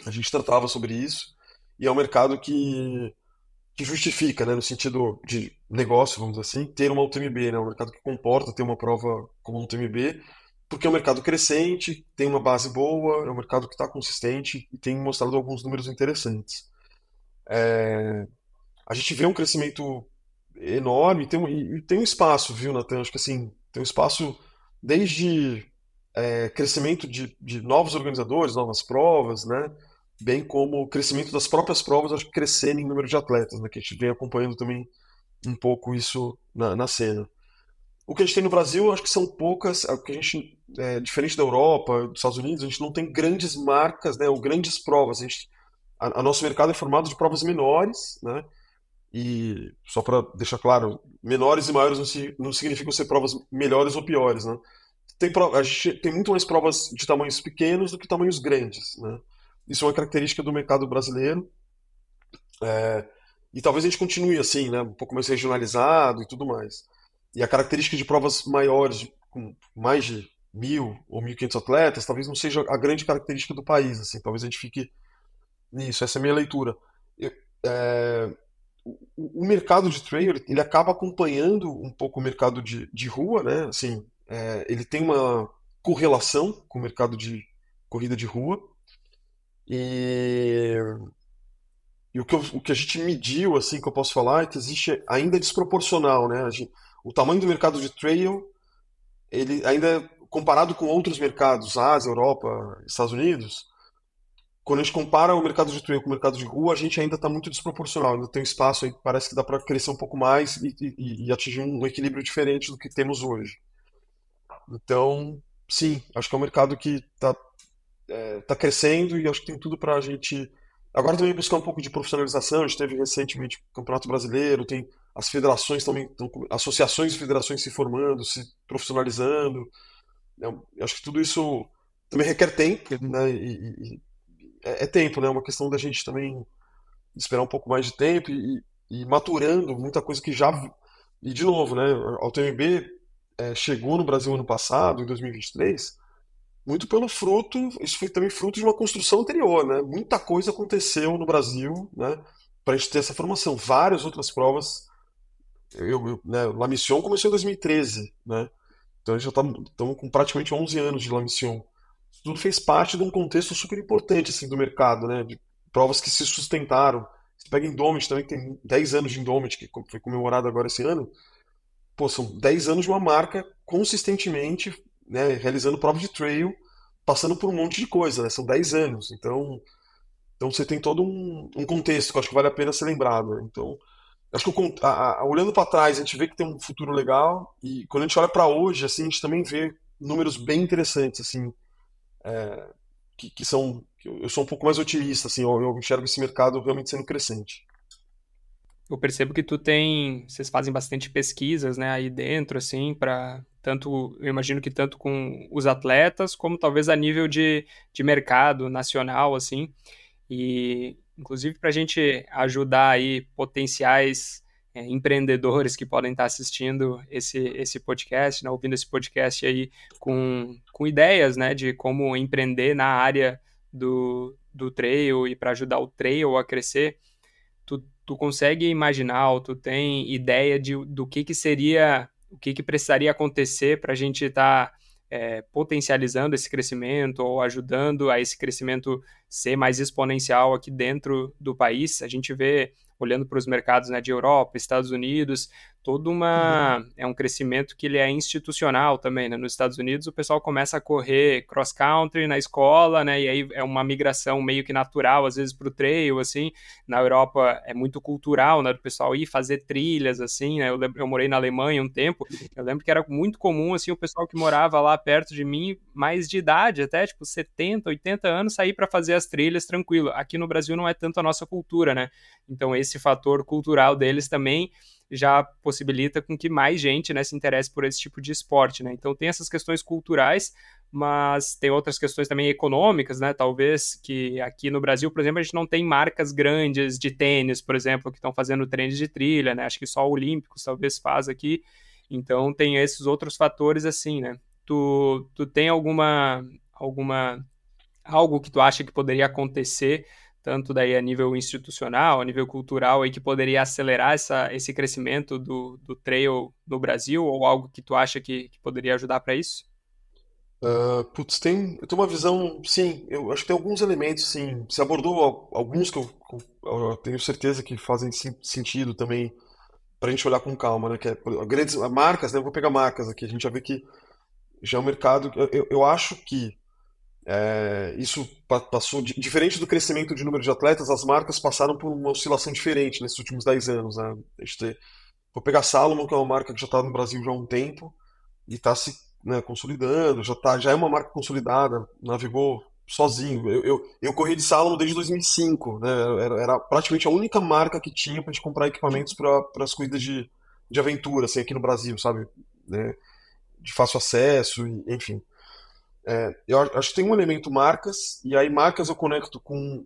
a gente tratava sobre isso. E é um mercado que justifica, né, no sentido de negócio, vamos dizer assim, ter uma UTMB, né, um mercado que comporta ter uma prova como uma UTMB, porque é um mercado crescente, tem uma base boa, é um mercado que está consistente e tem mostrado alguns números interessantes. A gente vê um crescimento enorme e tem um espaço, viu, Natan? Acho que assim, tem um espaço desde crescimento de novos organizadores, novas provas, né? Bem como o crescimento das próprias provas, acho que crescendo em número de atletas, né? Que a gente vem acompanhando também um pouco isso na cena. O que a gente tem no Brasil, acho que são poucas, que a gente, diferente da Europa, dos Estados Unidos, a gente não tem grandes marcas, né? Ou grandes provas. A nosso mercado é formado de provas menores, né? E só para deixar claro, menores e maiores não significam ser provas melhores ou piores, né? A gente tem muito mais provas de tamanhos pequenos do que tamanhos grandes, né? Isso é uma característica do mercado brasileiro. E talvez a gente continue assim, né? Um pouco mais regionalizado e tudo mais. E a característica de provas maiores, com mais de 1.000 ou 1.500 atletas, talvez não seja a grande característica do país, assim. Talvez a gente fique nisso. Essa é a minha leitura. Eu- é, o mercado de trail ele acaba acompanhando um pouco o mercado de rua, né? Assim, ele tem uma correlação com o mercado de corrida de rua e o que a gente mediu, assim, que eu posso falar, é que existe ainda desproporcional, né? O tamanho do mercado de trail, ele ainda, comparado com outros mercados, Ásia, Europa, Estados Unidos, quando a gente compara o mercado de trail com o mercado de rua, a gente ainda está muito desproporcional, ainda tem espaço aí, parece que dá para crescer um pouco mais e atingir um equilíbrio diferente do que temos hoje. Então, sim, acho que é um mercado que tá crescendo e acho que tem tudo para a gente. Agora também buscar um pouco de profissionalização. A gente teve recentemente o Campeonato Brasileiro, tem as federações também, associações e federações se formando, se profissionalizando. Eu acho que tudo isso também requer tempo, né? É tempo, né? É uma questão da gente também esperar um pouco mais de tempo e maturando muita coisa que já. E de novo, né? A UTMB chegou no Brasil ano passado, em 2023, muito pelo fruto, isso foi também fruto de uma construção anterior, né? Muita coisa aconteceu no Brasil, né? Para a gente ter essa formação. Várias outras provas. Né, La Mission começou em 2013, né? Então a gente já estamos com praticamente 11 anos de La Mission. Isso tudo fez parte de um contexto super importante assim, do mercado, né? De provas que se sustentaram. Você pega Indomit também, que tem 10 anos de Indomit, que foi comemorado agora esse ano. Pô, são 10 anos de uma marca consistentemente, né, realizando prova de trail, passando por um monte de coisa, né? São 10 anos. Então você tem todo um contexto que eu acho que vale a pena ser lembrado, né? Então, acho que olhando para trás, a gente vê que tem um futuro legal e quando a gente olha para hoje, assim, a gente também vê números bem interessantes, assim, que são que eu sou um pouco mais otimista, assim, eu enxergo esse mercado realmente sendo crescente. Eu percebo que vocês fazem bastante pesquisas, né, aí dentro, assim, para tanto, eu imagino que tanto com os atletas, como talvez a nível de mercado nacional, assim, e inclusive para a gente ajudar aí potenciais empreendedores que podem estar assistindo esse podcast, né, ouvindo esse podcast aí com ideias, né, de como empreender na área do trail e para ajudar o trail a crescer. Tu consegue imaginar, ou tu tem ideia do que seria, o que precisaria acontecer para a gente estar potencializando esse crescimento ou ajudando a esse crescimento ser mais exponencial aqui dentro do país? A gente vê, olhando para os mercados, né, de Europa, Estados Unidos, Uhum. é um crescimento que ele é institucional também, né? Nos Estados Unidos o pessoal começa a correr cross country na escola, né? E aí é uma migração meio que natural às vezes para o trail, assim. Na Europa é muito cultural, né, do pessoal ir fazer trilhas, assim, né? Eu morei na Alemanha um tempo, eu lembro que era muito comum, assim, o pessoal que morava lá perto de mim, mais de idade, até, tipo, 70, 80 anos, sair para fazer as trilhas tranquilo. Aqui no Brasil não é tanto a nossa cultura, né? Então esse fator cultural deles também já possibilita com que mais gente, né, se interesse por esse tipo de esporte, né? Então tem essas questões culturais, mas tem outras questões também econômicas, né? Talvez que aqui no Brasil, por exemplo, a gente não tem marcas grandes de tênis, por exemplo, que estão fazendo tênis de trilha, né? Acho que só o Olímpicos talvez faz aqui. Então tem esses outros fatores assim, né? Tu tem alguma algo que tu acha que poderia acontecer, tanto daí a nível institucional, a nível cultural, aí que poderia acelerar esse crescimento do trail no Brasil, ou algo que tu acha que poderia ajudar para isso? Putz, eu tenho uma visão, sim, eu acho que tem alguns elementos, sim. Você abordou alguns que eu tenho certeza que fazem sentido também para a gente olhar com calma, né? Que é grandes marcas, né? Eu vou pegar marcas aqui, a gente já vê que já é um mercado. Eu acho que isso passou, diferente do crescimento de número de atletas, as marcas passaram por uma oscilação diferente nesses últimos 10 anos, né? Vou pegar a Salomon, que é uma marca que já está no Brasil já há um tempo e está se, né, consolidando, já é uma marca consolidada, navegou sozinho. Eu corri de Salomon desde 2005, né? Era praticamente a única marca que tinha para gente comprar equipamentos para as corridas de aventura, assim, aqui no Brasil, sabe? Né? De fácil acesso, enfim. Eu acho que tem um elemento marcas, e aí marcas eu conecto com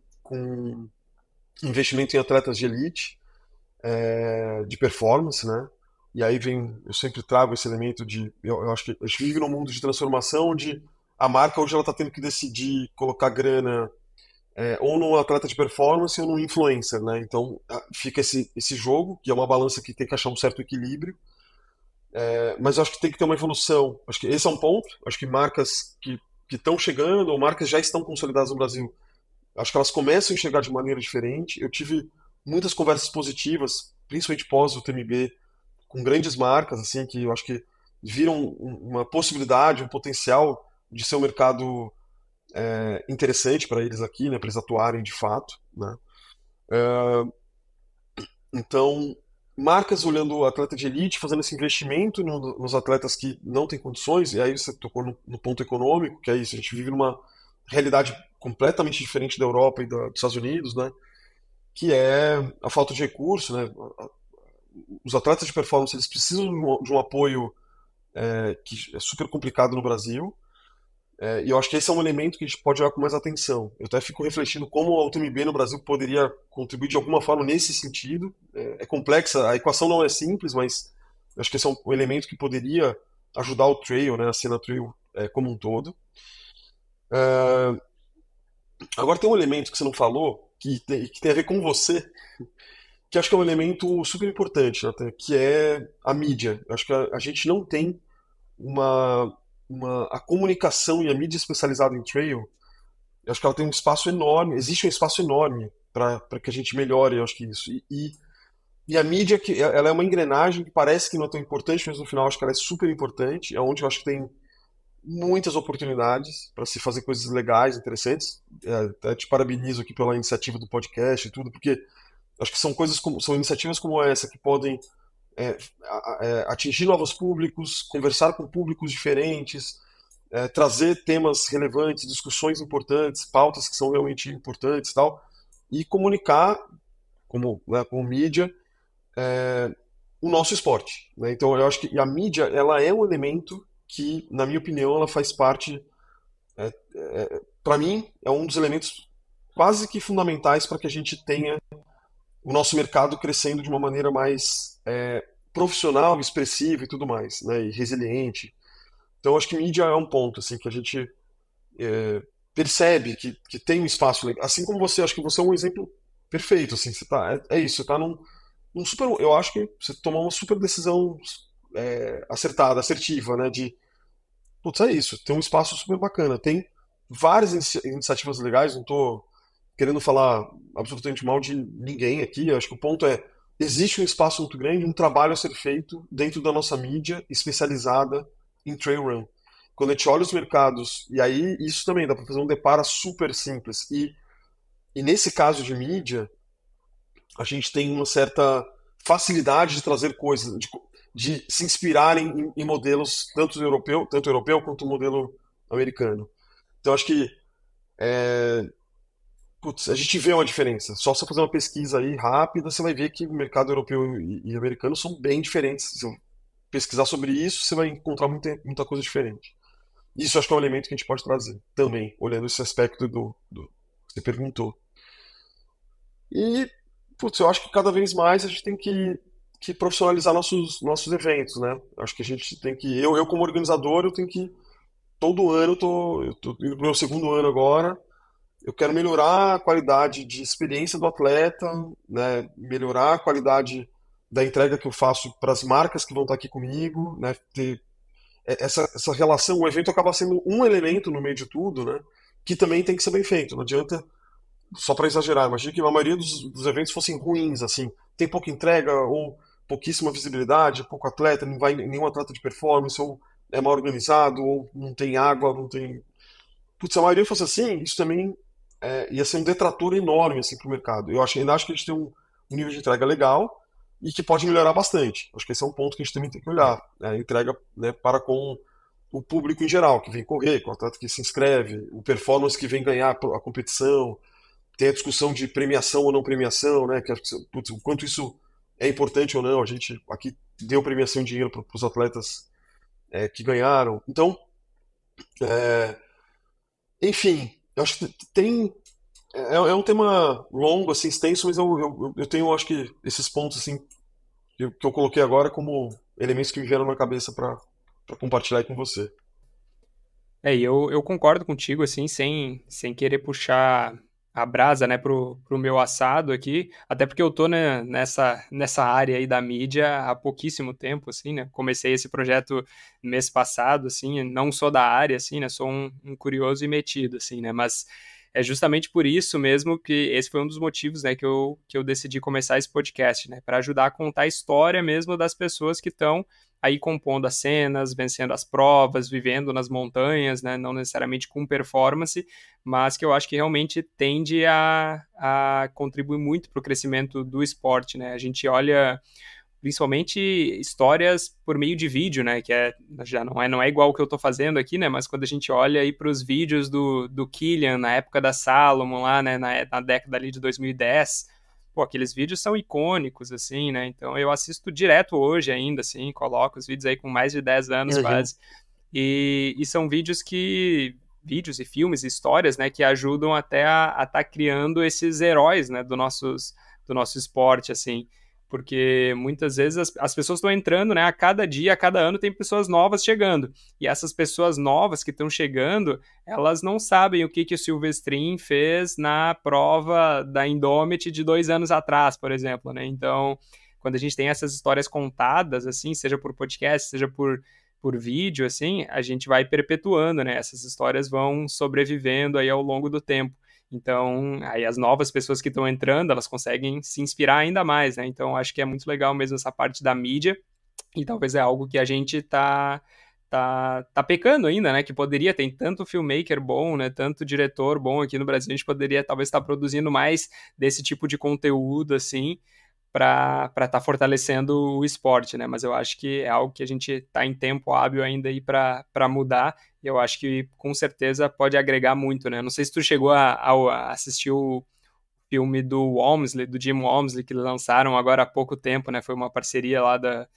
investimento em atletas de elite, de performance, né? E aí eu sempre trago esse elemento eu acho que a gente vive num mundo de transformação onde a marca hoje ela está tendo que decidir colocar grana ou num atleta de performance ou num influencer, né? Então fica esse jogo, que é uma balança que tem que achar um certo equilíbrio, mas eu acho que tem que ter uma evolução. Acho que esse é um ponto. Acho que marcas que estão chegando ou marcas já estão consolidadas no Brasil Acho que elas começam a enxergar de maneira diferente. Eu tive muitas conversas positivas, principalmente pós o TMB, com grandes marcas, assim, que eu acho que viram uma possibilidade, um potencial de ser um mercado interessante para eles aqui, né, para eles atuarem de fato, né? Então, marcas olhando o atleta de elite, fazendo esse investimento nos atletas que não têm condições, e aí você tocou no ponto econômico, que é isso, a gente vive numa realidade completamente diferente da Europa e dos Estados Unidos, né? Que é a falta de recurso, né? Os atletas de performance eles precisam de um apoio que é super complicado no Brasil. E eu acho que esse é um elemento que a gente pode olhar com mais atenção. Eu até fico refletindo como a UTMB no Brasil poderia contribuir de alguma forma nesse sentido. É complexa, a equação não é simples, mas eu acho que esse é um elemento que poderia ajudar o trail, né, a cena trail como um todo. Agora tem um elemento que você não falou, que tem a ver com você, que acho que é um elemento super importante, Nathan, que é a mídia. Eu acho que a gente não tem uma, a comunicação e a mídia especializada em trail. Eu acho que ela tem um espaço enorme, existe um espaço enorme para que a gente melhore, eu acho que isso. E a mídia, que ela é uma engrenagem que parece que não é tão importante, mas no final eu acho que ela é super importante, é onde eu acho que tem muitas oportunidades para se fazer coisas legais, interessantes. Até te parabenizo aqui pela iniciativa do podcast e tudo, porque acho que são coisas como, são iniciativas como essa que podem atingir novos públicos, conversar com públicos diferentes, trazer temas relevantes, discussões importantes, pautas que são realmente importantes e tal, e comunicar, como mídia, o nosso esporte. Né? Então eu acho que a mídia ela é um elemento que, na minha opinião, ela faz parte, para mim, é um dos elementos quase que fundamentais para que a gente tenha o nosso mercado crescendo de uma maneira mais profissional, expressiva e tudo mais, né? E resiliente. Então acho que mídia é um ponto assim que a gente percebe que tem um espaço legal. Assim como você, acho que você é um exemplo perfeito, assim, você tá, isso, você tá num super, eu acho que você tomou uma super decisão acertada, assertiva, né, de, putz, é isso, tem um espaço super bacana, tem várias iniciativas legais, não tô querendo falar absolutamente mal de ninguém aqui, eu acho que o ponto é, existe um espaço muito grande, um trabalho a ser feito dentro da nossa mídia especializada em trail run. Quando a gente olha os mercados, e aí isso também dá para fazer um depara super simples. E nesse caso de mídia, a gente tem uma certa facilidade de trazer coisas, de se inspirar em modelos tanto europeu quanto o modelo americano. Então acho que putz, a gente vê uma diferença. Só você fazer uma pesquisa aí rápida, você vai ver que o mercado europeu e americano são bem diferentes. Se você pesquisar sobre isso, você vai encontrar muita coisa diferente. Isso acho que é um elemento que a gente pode trazer também, olhando esse aspecto do que você perguntou. E, putz, eu acho que cada vez mais a gente tem que profissionalizar nossos eventos, né? Acho que a gente tem que. Eu como organizador, eu tenho que. Todo ano, eu tô indo pro meu segundo ano agora. Eu quero melhorar a qualidade de experiência do atleta, né? Melhorar a qualidade da entrega que eu faço para as marcas que vão estar aqui comigo, né? Ter essa relação, o evento acaba sendo um elemento no meio de tudo, né? Que também tem que ser bem feito. Não adianta, só para exagerar, imagina que a maioria dos eventos fossem ruins, assim, tem pouca entrega ou pouquíssima visibilidade, pouco atleta, não vai nenhum atleta de performance, ou é mal organizado, ou não tem água, não tem. Putz, se a maioria fosse assim, isso também ia ser um detrator enorme assim, para o mercado. Ainda acho que a gente tem um nível de entrega legal e que pode melhorar bastante. Acho que esse é um ponto que a gente também tem que olhar. Né? A entrega, né, para com o público em geral, que vem correr, com o atleta que se inscreve, o performance que vem ganhar a competição, tem a discussão de premiação ou não premiação, né? Putz, o quanto isso é importante ou não. A gente aqui deu premiação em dinheiro para os atletas que ganharam. Então, enfim, eu acho que tem. É um tema longo, assim, extenso, mas eu tenho, acho que, esses pontos assim, que eu coloquei agora como elementos que me vieram na cabeça para compartilhar aí com você. E eu concordo contigo, assim, sem querer puxar a brasa, né, pro meu assado aqui, até porque eu tô, né, nessa área aí da mídia há pouquíssimo tempo, assim, né, comecei esse projeto mês passado, assim, não sou da área, assim, né, sou um curioso e metido, assim, né, mas é justamente por isso mesmo que esse foi um dos motivos, né, que eu decidi começar esse podcast, né, para ajudar a contar a história mesmo das pessoas que estão aí compondo as cenas, vencendo as provas, vivendo nas montanhas, né, não necessariamente com performance, mas que eu acho que realmente tende a contribuir muito para o crescimento do esporte, né, a gente olha principalmente histórias por meio de vídeo, né, que já não é igual o que eu tô fazendo aqui, né, mas quando a gente olha aí para os vídeos do Kilian, na época da Salomon, lá, né, na década ali de 2010, pô, aqueles vídeos são icônicos, assim, né, então eu assisto direto hoje ainda, assim, coloco os vídeos aí com mais de 10 anos Uhum. quase, e são vídeos e filmes, histórias, né, que ajudam até a tá criando esses heróis, né, do nosso esporte, assim, porque muitas vezes as pessoas estão entrando, né, a cada dia, a cada ano tem pessoas novas chegando, e essas pessoas novas que estão chegando, elas não sabem o que o Silvestrin fez na prova da Indomit de 2 anos atrás, por exemplo, né, então, quando a gente tem essas histórias contadas, assim, seja por podcast, seja por vídeo, assim, a gente vai perpetuando, né? Essas histórias vão sobrevivendo aí ao longo do tempo. Então, aí as novas pessoas que estão entrando, elas conseguem se inspirar ainda mais, né? Então, acho que é muito legal mesmo essa parte da mídia, e talvez é algo que a gente tá pecando ainda, né? Que poderia, tem tanto filmmaker bom, né? Tanto diretor bom aqui no Brasil, a gente poderia talvez estar produzindo mais desse tipo de conteúdo, assim, para estar fortalecendo o esporte, né? Mas eu acho que é algo que a gente está em tempo hábil ainda aí para mudar, e eu acho que com certeza pode agregar muito, né? Não sei se tu chegou a assistir o filme do Walmsley, do Jim Walmsley, que lançaram agora há pouco tempo, né? Foi uma parceria lá da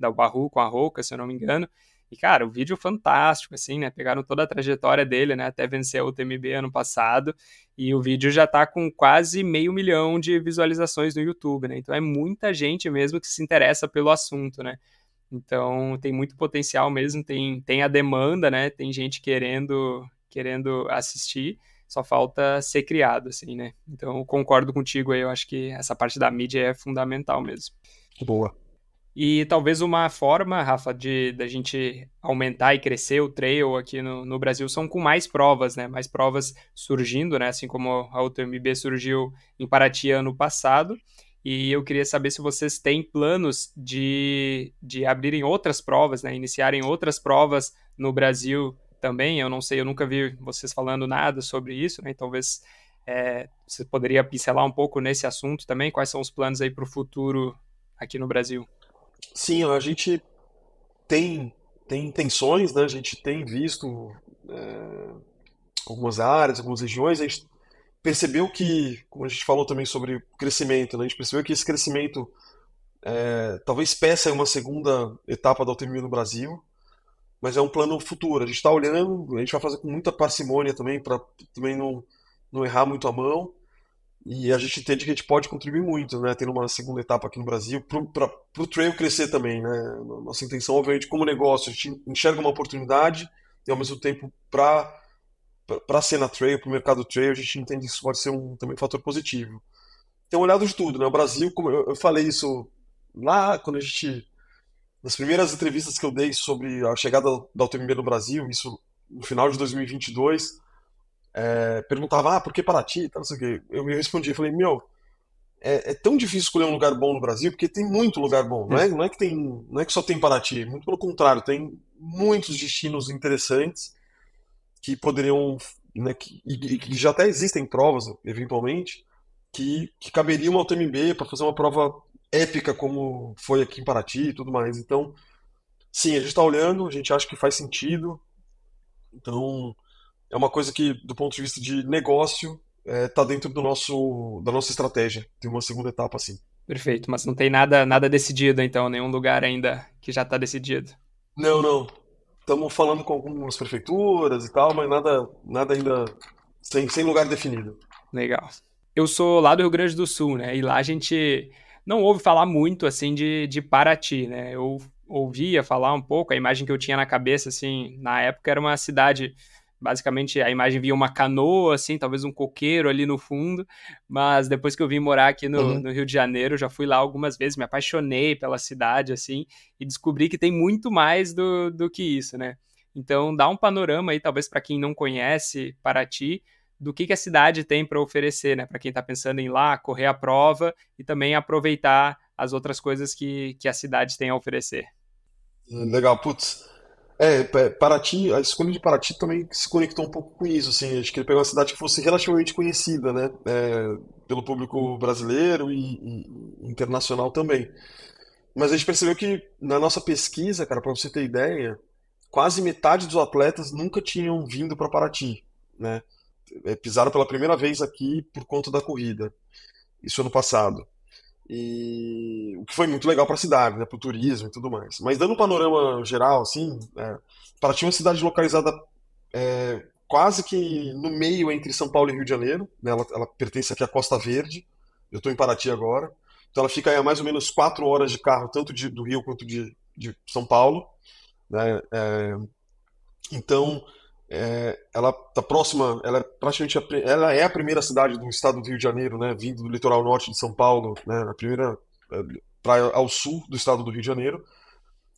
Wahoo com a Hoka, se eu não me engano. E, cara, o vídeo fantástico, assim, né? Pegaram toda a trajetória dele, né? Até vencer a UTMB ano passado. E o vídeo já tá com quase 500.000 de visualizações no YouTube, né? Então é muita gente mesmo que se interessa pelo assunto, né? Então tem muito potencial mesmo, tem a demanda, né? Tem gente querendo assistir, só falta ser criado, assim, né? Então eu concordo contigo aí, eu acho que essa parte da mídia é fundamental mesmo. Boa. E talvez uma forma, Rafa, de da gente aumentar e crescer o trail aqui no Brasil são com mais provas, né? Mais provas surgindo, né? Assim como a UTMB surgiu em Paraty ano passado. E eu queria saber se vocês têm planos de abrirem outras provas, né? Iniciarem outras provas no Brasil também. Eu não sei, eu nunca vi vocês falando nada sobre isso, né? Talvez você poderia pincelar um pouco nesse assunto também. Quais são os planos aí para o futuro aqui no Brasil? Sim, a gente tem intenções, né? A gente tem visto é, algumas áreas, algumas regiões. A gente percebeu que, como a gente falou também sobre o crescimento, né? A gente percebeu que esse crescimento talvez peça em uma segunda etapa da autonomia no Brasil, mas é um plano futuro. A gente está olhando, a gente vai fazer com muita parcimônia também, para também não errar muito a mão. E a gente entende que a gente pode contribuir muito, né? Tendo uma segunda etapa aqui no Brasil, para o trail crescer também, né? Nossa intenção, obviamente, como negócio, a gente enxerga uma oportunidade e, ao mesmo tempo, para a cena trail, para o mercado trail, a gente entende que isso pode ser também um fator positivo. Tem olhado de tudo, né? O Brasil, como eu falei isso lá quando a gente. Nas primeiras entrevistas que eu dei sobre a chegada da UTMB no Brasil, isso no final de 2022, perguntava, por que Paraty? Tá, não sei o quê. Eu me respondi, falei, meu, é tão difícil escolher um lugar bom no Brasil, porque tem muito lugar bom. Não é que só tem Paraty, muito pelo contrário, tem muitos destinos interessantes que poderiam, né, que já até existem provas, eventualmente, que caberia uma UTMB para fazer uma prova épica como foi aqui em Paraty e tudo mais. Então, sim, a gente está olhando, a gente acha que faz sentido. Então, é uma coisa que, do ponto de vista de negócio, está dentro da nossa estratégia, de uma segunda etapa assim. Perfeito, mas não tem nada decidido, então, nenhum lugar ainda que já está decidido. Não, não. Estamos falando com algumas prefeituras e tal, mas nada ainda sem lugar definido. Legal. Eu sou lá do Rio Grande do Sul, né? E lá a gente não ouve falar muito, assim, de Paraty, né? Eu ouvia falar um pouco, a imagem que eu tinha na cabeça, assim, na época era uma cidade, basicamente a imagem via uma canoa, assim, talvez um coqueiro ali no fundo, mas depois que eu vim morar aqui Uhum. no Rio de Janeiro, já fui lá algumas vezes, me apaixonei pela cidade, assim, e descobri que tem muito mais do que isso, né? Então, dá um panorama aí, talvez para quem não conhece Paraty, do que a cidade tem para oferecer, né? Para quem está pensando em ir lá, correr a prova e também aproveitar as outras coisas que a cidade tem a oferecer. Legal, putz. Paraty, a escolha de Paraty também se conectou um pouco com isso, assim, acho que ele pegou uma cidade que fosse relativamente conhecida, né, pelo público brasileiro e internacional também. Mas a gente percebeu que na nossa pesquisa, cara, para você ter ideia, quase metade dos atletas nunca tinham vindo para Paraty, né, pisaram pela primeira vez aqui por conta da corrida, isso ano passado. E o que foi muito legal para a cidade, né, para o turismo e tudo mais. Mas dando um panorama geral, assim, Paraty é uma cidade localizada quase que no meio entre São Paulo e Rio de Janeiro, né, ela pertence aqui à Costa Verde. Eu estou em Paraty agora, então ela fica aí a mais ou menos 4 horas de carro, tanto do Rio quanto de São Paulo, né? Então ela está próxima, ela é praticamente ela é a primeira cidade do estado do Rio de Janeiro, né, vindo do litoral norte de São Paulo, né, a primeira praia ao sul do estado do Rio de Janeiro.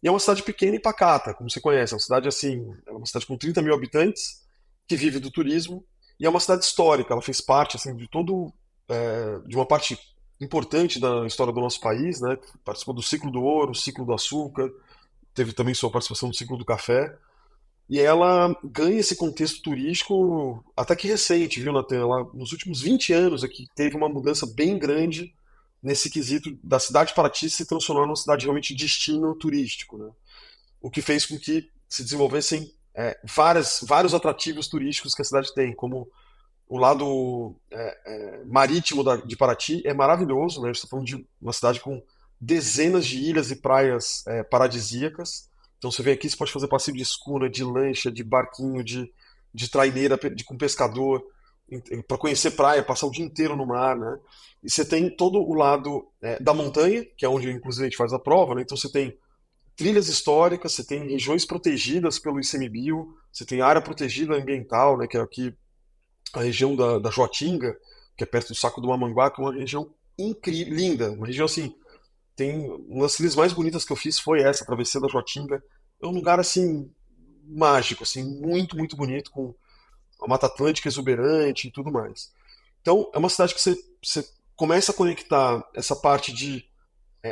E é uma cidade pequena e pacata, como você conhece, é uma cidade assim, é uma cidade com 30 mil habitantes que vive do turismo e é uma cidade histórica. Ela fez parte assim de uma parte importante da história do nosso país, né? Participou do ciclo do ouro, ciclo do açúcar, teve também sua participação no ciclo do café. E ela ganha esse contexto turístico até que recente, viu, Natan? Ela, nos últimos 20 anos aqui teve uma mudança bem grande nesse quesito da cidade de Paraty se transformar numa cidade realmente de destino turístico, né? O que fez com que se desenvolvessem vários atrativos turísticos que a cidade tem, como o lado marítimo de Paraty é maravilhoso, né? A gente está falando de uma cidade com dezenas de ilhas e praias paradisíacas. Então você vem aqui, você pode fazer passeio de escuna, de lancha, de barquinho, de traineira com pescador, para conhecer praia, passar o dia inteiro no mar, né? E você tem todo o lado da montanha, que é onde inclusive a gente faz a prova, né? Então você tem trilhas históricas, você tem regiões protegidas pelo ICMBio, você tem área protegida ambiental, né? Que é aqui a região da Joatinga, que é perto do Saco do Mamanguá, que é uma região incrível, linda, uma região assim, tem uma das trilhas mais bonitas que eu fiz foi essa, a travessia da Joatinga. É um lugar assim mágico, assim, muito, muito bonito, com a Mata Atlântica exuberante e tudo mais. Então, é uma cidade que você começa a conectar essa parte de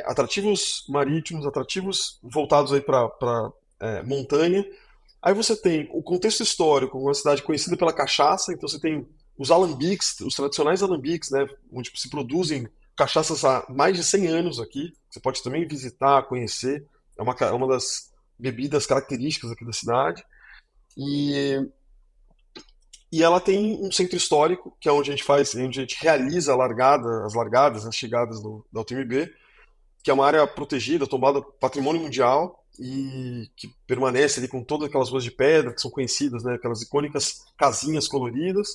atrativos marítimos, atrativos voltados aí para montanha. Aí você tem o contexto histórico, uma cidade conhecida pela cachaça, então você tem os alambiques, os tradicionais alambiques, né, onde se produzem cachaças há mais de 100 anos aqui. Você pode também visitar, conhecer. É uma das bebidas características aqui da cidade. E, e ela tem um centro histórico, que é onde a gente faz, onde a gente realiza as largadas, as chegadas da UTMB, que é uma área protegida, tombada patrimônio mundial e que permanece ali com todas aquelas ruas de pedra que são conhecidas, né, aquelas icônicas casinhas coloridas,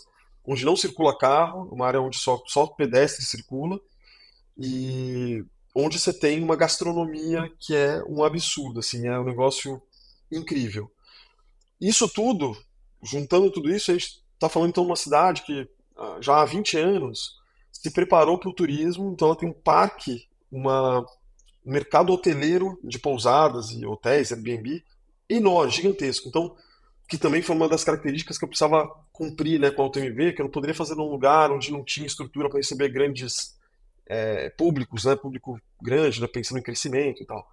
onde não circula carro, uma área onde só pedestre circula e onde você tem uma gastronomia que é um absurdo, assim, é um negócio incrível. Isso tudo, juntando tudo isso, a gente está falando então de uma cidade que já há 20 anos se preparou para o turismo, então ela tem um parque, um mercado hoteleiro de pousadas e hotéis, Airbnb, enorme, gigantesco. Então, que também foi uma das características que eu precisava cumprir, né, com a UTMB, que eu não poderia fazer num lugar onde não tinha estrutura para receber grandes públicos, né, público grande, né, pensando em crescimento e tal.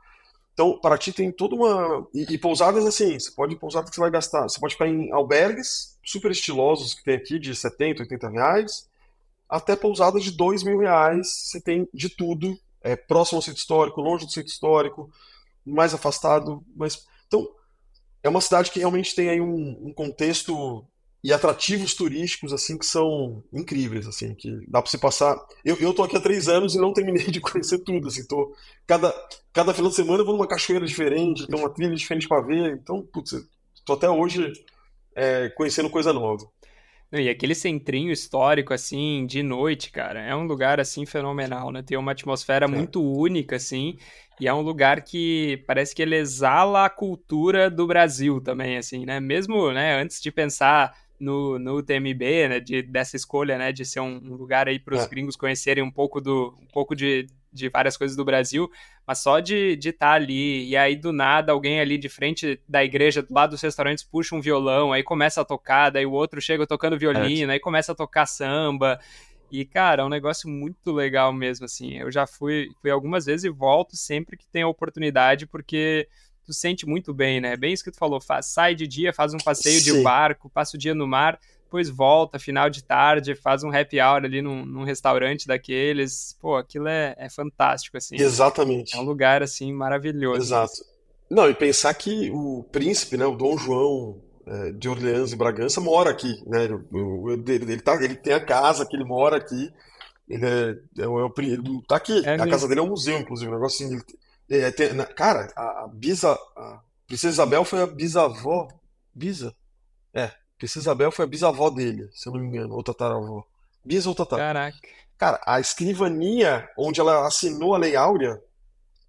Então, Paraty tem toda uma. E pousadas assim, você pode pousadas que você vai gastar. Você pode ficar em albergues super estilosos que tem aqui de 70, 80 reais, até pousadas de 2 mil reais. Você tem de tudo, próximo ao centro histórico, longe do centro histórico, mais afastado. Então, é uma cidade que realmente tem aí um contexto e atrativos turísticos assim que são incríveis, assim, que dá para se passar. Eu tô aqui há 3 anos e não terminei de conhecer tudo, assim, cada cada final de semana eu vou numa cachoeira diferente, tem uma trilha diferente para ver, então, putz, tô até hoje conhecendo coisa nova. Não, e aquele centrinho histórico, assim, de noite, cara, é um lugar, assim, fenomenal, né? Tem uma atmosfera É, muito única, assim, e é um lugar que parece que ele exala a cultura do Brasil também, assim, né? Mesmo, né, antes de pensar no UTMB, né, dessa escolha, né, de ser um lugar aí para os é, gringos conhecerem um pouco de várias coisas do Brasil, mas só de estar ali, e aí do nada alguém ali de frente da igreja, do lado dos restaurantes, puxa um violão, aí começa a tocar, daí o outro chega tocando violino, aí começa a tocar samba, e cara, é um negócio muito legal mesmo, assim, eu já fui algumas vezes e volto sempre que tem a oportunidade, porque tu sente muito bem, né? Bem isso que tu falou, sai de dia, faz um passeio de Sim, barco, passa o dia no mar, depois volta, final de tarde, faz um happy hour ali num restaurante daqueles. Pô, aquilo é fantástico, assim. É um exatamente. lugar, assim, maravilhoso Exato. mesmo. Não, e pensar que o príncipe, né, o Dom João de Orleans e Bragança mora aqui, né? Ele tem a casa que ele mora aqui. Ele tá aqui. É A casa mesmo. dele é um museu, inclusive, um negócio assim. Cara, a Princesa Isabel foi a bisavó. Bisa? É, Princesa Isabel foi a bisavó dele, se eu não me engano, ou tataravó. Bisa ou tatá? Caraca. Cara, a escrivaninha onde ela assinou a Lei Áurea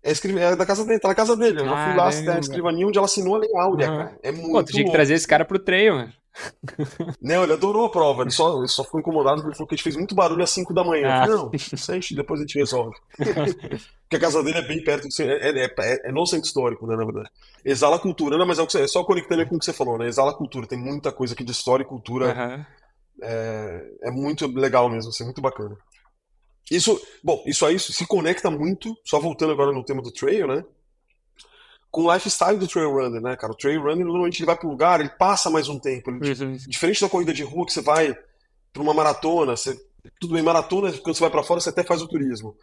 é da casa dele, tá na casa dele. Eu já fui lá até a Caramba. escrivaninha onde ela assinou a Lei Áurea, Uhum. cara. É Pô, tu muito tinha que louco trazer esse isso daí. cara pro trail, mano. Não, ele adorou a prova, ele só ficou incomodado porque ele falou que a gente fez muito barulho às 5 da manhã. Eu Ah. falei, não, isso aí depois a gente resolve. Porque a casa dele é bem perto do centro, é no centro histórico, né, na verdade. Exala cultura, né, mas é só conectando aí com o que você falou, né? Exala cultura, tem muita coisa aqui de história e cultura, Aham. é muito legal mesmo, assim, é muito bacana. Isso aí se conecta muito, só voltando agora no tema do trail, né? Com o lifestyle do trail runner, né, cara? O trail runner normalmente ele vai para um lugar, ele passa mais um tempo. Isso. Diferente da corrida de rua que você vai para uma maratona, tudo bem, maratona, quando você vai para fora, você até faz o turismo.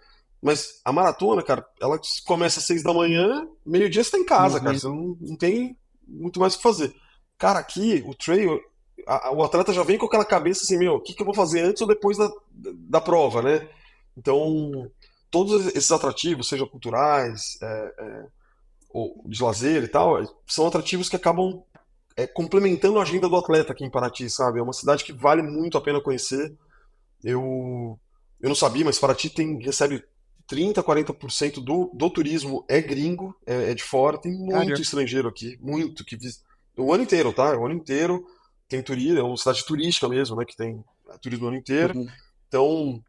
Mas a maratona, cara, ela começa às 6 da manhã, meio-dia você tá em casa, cara. Uhum. Você não tem muito mais o que fazer. Cara, aqui, o trail, o atleta já vem com aquela cabeça assim, meu, o que eu vou fazer antes ou depois da prova, né? Então, todos esses atrativos, sejam culturais, ou de lazer e tal, são atrativos que acabam complementando a agenda do atleta aqui em Paraty, sabe? É uma cidade que vale muito a pena conhecer. Eu não sabia, mas Paraty recebe 30, 40% do turismo é gringo, é de fora. Tem muito Caramba. estrangeiro aqui, muito. O ano inteiro, tá? O ano inteiro tem turismo, é uma cidade turística mesmo, né? Que tem turismo o ano inteiro. Uhum. Então,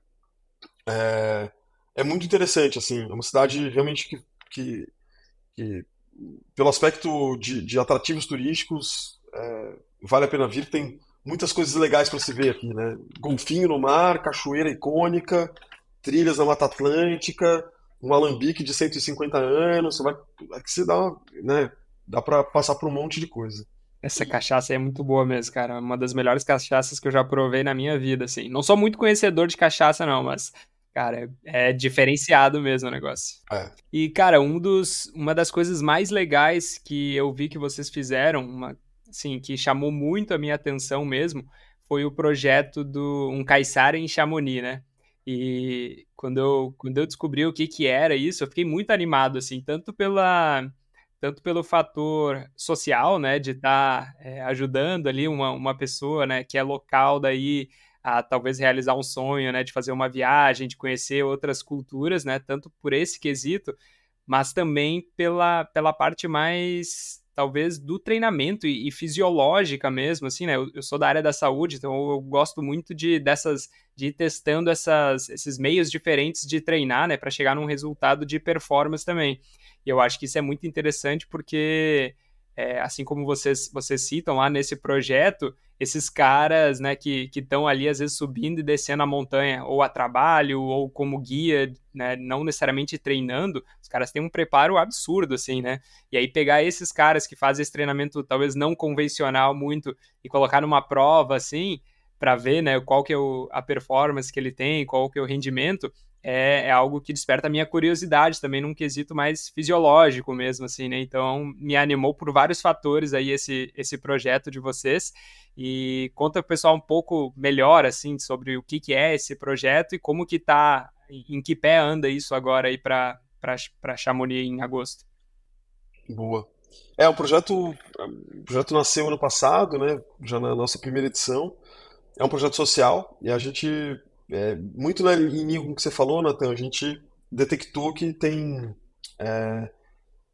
é, é muito interessante, assim. É uma cidade realmente que, que pelo aspecto de atrativos turísticos, vale a pena vir. Tem muitas coisas legais para se ver aqui, né? Golfinho no mar, cachoeira icônica, trilhas na Mata Atlântica, um alambique de 150 anos. Aqui você né? Dá para passar por um monte de coisa. Essa cachaça aí é muito boa mesmo, cara. É uma das melhores cachaças que eu já provei na minha vida, assim. Não sou muito conhecedor de cachaça, não, mas, cara, é diferenciado mesmo o negócio. É. E, cara, uma das coisas mais legais que eu vi que vocês fizeram, assim, que chamou muito a minha atenção mesmo, foi o projeto do Um Caiçara em Chamonix, né? E quando eu descobri o que que era isso, eu fiquei muito animado, assim, tanto pelo fator social, né, de estar ajudando ali uma pessoa, né, que é local daí a talvez realizar um sonho, né, de fazer uma viagem, de conhecer outras culturas, né, tanto por esse quesito, mas também pela parte mais, talvez, do treinamento e fisiológica mesmo, assim, né, eu sou da área da saúde, então eu gosto muito de ir testando esses meios diferentes de treinar, né, para chegar num resultado de performance também. E eu acho que isso é muito interessante porque, assim como vocês citam lá nesse projeto, esses caras, né, que estão ali às vezes subindo e descendo a montanha, ou a trabalho, ou como guia, né, não necessariamente treinando, os caras têm um preparo absurdo, assim, né? E aí pegar esses caras que fazem esse treinamento talvez não convencional muito e colocar numa prova, assim, para ver, né, qual que é a performance que ele tem, qual que é o rendimento, é algo que desperta a minha curiosidade também num quesito mais fisiológico mesmo, assim, né? Então, me animou por vários fatores aí esse projeto de vocês. E conta pro pessoal um pouco melhor, assim, sobre o que é esse projeto e como que tá, em que pé anda isso agora aí para Chamonix em agosto. Boa. O projeto nasceu ano passado, né? Já na nossa primeira edição. É um projeto social e a gente, muito na linha com o que você falou, Nathan, a gente detectou que tem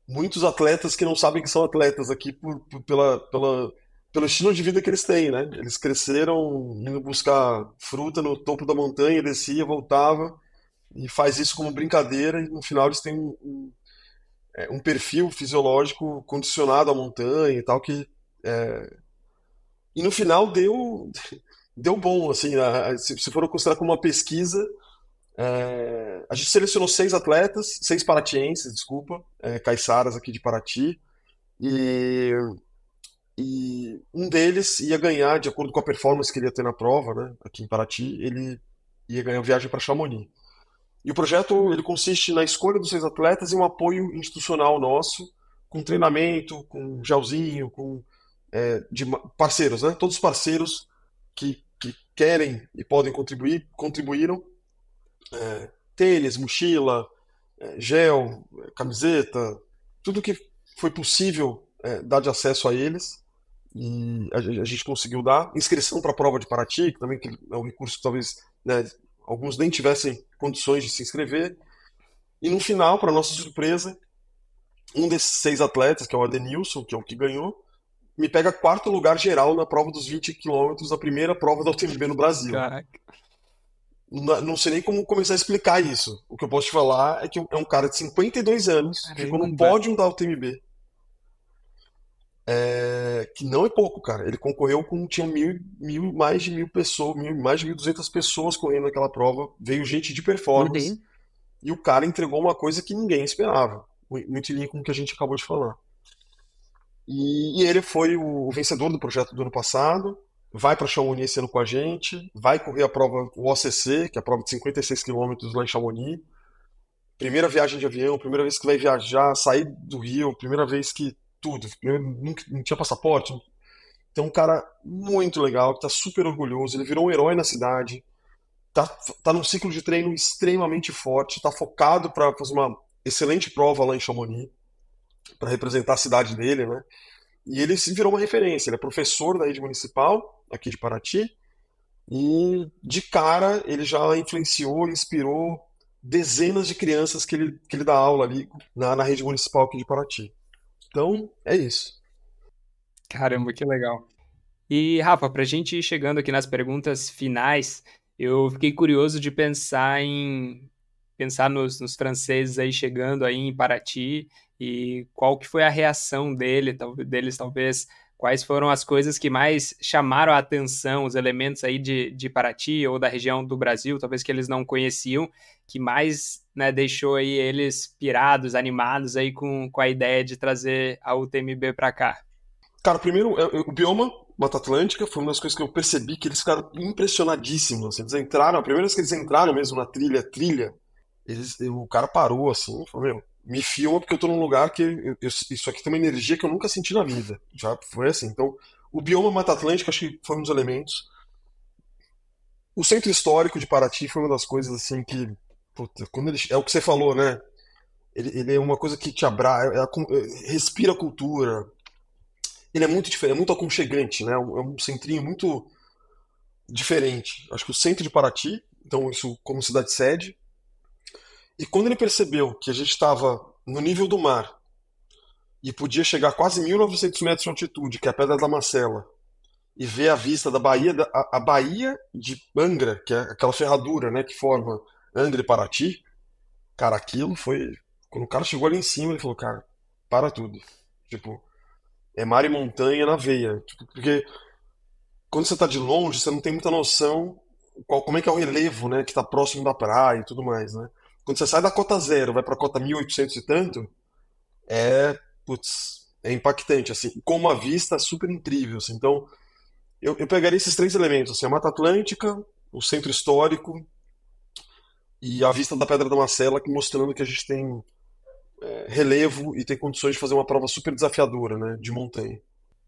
muitos atletas que não sabem que são atletas aqui pelo estilo de vida que eles têm, né? Eles cresceram indo buscar fruta no topo da montanha, descia, voltava. e faz isso como brincadeira, e no final eles têm um perfil fisiológico condicionado à montanha e tal, que e no final deu bom, assim, se for considerar como uma pesquisa, a gente selecionou 6 atletas, 6 paratienses, desculpa, caiçaras aqui de Paraty, e, e um deles ia ganhar, de acordo com a performance que ele ia ter na prova, né, aqui em Paraty, ele ia ganhar viagem para Chamonix. E o projeto ele consiste na escolha dos 6 atletas e um apoio institucional nosso, com treinamento, com gelzinho, com parceiros, né? Todos os parceiros que querem e podem contribuir, contribuíram. Tênis, mochila, gel, camiseta, tudo que foi possível dar de acesso a eles. E a gente conseguiu dar. Inscrição para a prova de Paraty, que também é um recurso que talvez, né, alguns nem tivessem condições de se inscrever. E no final, para nossa surpresa, um desses 6 atletas, que é o Adenilson, que é o que ganhou, me pega quarto lugar geral na prova dos 20 quilômetros, da primeira prova da UTMB no Brasil. Caraca. Não sei nem como começar a explicar isso. O que eu posso te falar é que é um cara de 52 anos, ficou no Caramba. pódio da UTMB, que não é pouco, cara. Ele concorreu com, tinha mais de 1.000 pessoas, mais de 1.200 pessoas correndo naquela prova, veio gente de performance, Uhum. e o cara entregou uma coisa que ninguém esperava, muito em linha com o que a gente acabou de falar. E ele foi o vencedor do projeto do ano passado, vai para Chamonix esse ano com a gente, vai correr a prova, o OCC, que é a prova de 56 quilômetros lá em Chamonix. Primeira viagem de avião, primeira vez que vai viajar, sair do Rio, primeira vez que tudo. Nunca, não tinha passaporte. Então, um cara muito legal, que tá super orgulhoso, ele virou um herói na cidade, tá, tá num ciclo de treino extremamente forte, tá focado para fazer uma excelente prova lá em Chamonix, para representar a cidade dele, né? E ele se virou uma referência. Ele é professor da rede municipal, aqui de Paraty, e de cara ele já influenciou, inspirou dezenas de crianças que ele dá aula ali na rede municipal aqui de Paraty. Então, é isso. Caramba, que legal. E, Rafa, para a gente ir chegando aqui nas perguntas finais, eu fiquei curioso de pensar nos franceses aí chegando aí em Paraty e qual que foi a reação deles, talvez, quais foram as coisas que mais chamaram a atenção, os elementos aí de Paraty ou da região do Brasil, talvez que eles não conheciam, que mais, né, deixou aí eles pirados, animados aí com a ideia de trazer a UTMB para cá. Cara, primeiro, o bioma Mata Atlântica foi uma das coisas que eu percebi que eles ficaram impressionadíssimos. Assim, eles entraram, a primeira vez que eles entraram mesmo na trilha, o cara parou assim, e falou, meu, me filma porque eu tô num lugar que isso aqui tem uma energia que eu nunca senti na vida. Já foi assim. Então, o bioma Mata Atlântica acho que foi um dos elementos. O centro histórico de Paraty foi uma das coisas assim que, puta, quando ele, é o que você falou, né? Ele é uma coisa que te abraça, respira a cultura. Ele é muito diferente, é muito aconchegante, né? É um centrinho muito diferente. Acho que o centro de Paraty, então isso como cidade-sede. E quando ele percebeu que a gente estava no nível do mar e podia chegar a quase 1.900 metros de altitude, que é a Pedra da Macela, e ver a vista da Baía, a Baía de Angra, que é aquela ferradura, né, que forma Angra e Paraty, cara, aquilo foi. Quando o cara chegou ali em cima, ele falou, cara, para tudo. Tipo, é mar e montanha na veia. Tipo, porque quando você tá de longe, você não tem muita noção como é que é o relevo, né, que tá próximo da praia e tudo mais, né? Quando você sai da cota zero, vai pra cota 1.800 e tanto, putz, é impactante, assim, com uma vista super incrível, assim. Então, eu pegaria esses 3 elementos, assim, a Mata Atlântica, o centro histórico e a vista da Pedra da Macela, mostrando que a gente tem relevo e tem condições de fazer uma prova super desafiadora, né, de montanha.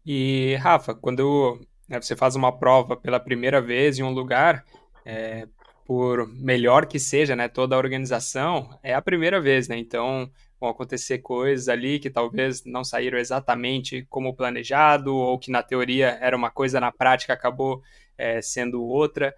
E, Rafa, quando né, você faz uma prova pela primeira vez em um lugar, é, por melhor que seja, né, toda a organização, é a primeira vez, né? Então vão acontecer coisas ali que talvez não saíram exatamente como planejado, ou que na teoria era uma coisa, na prática acabou sendo outra.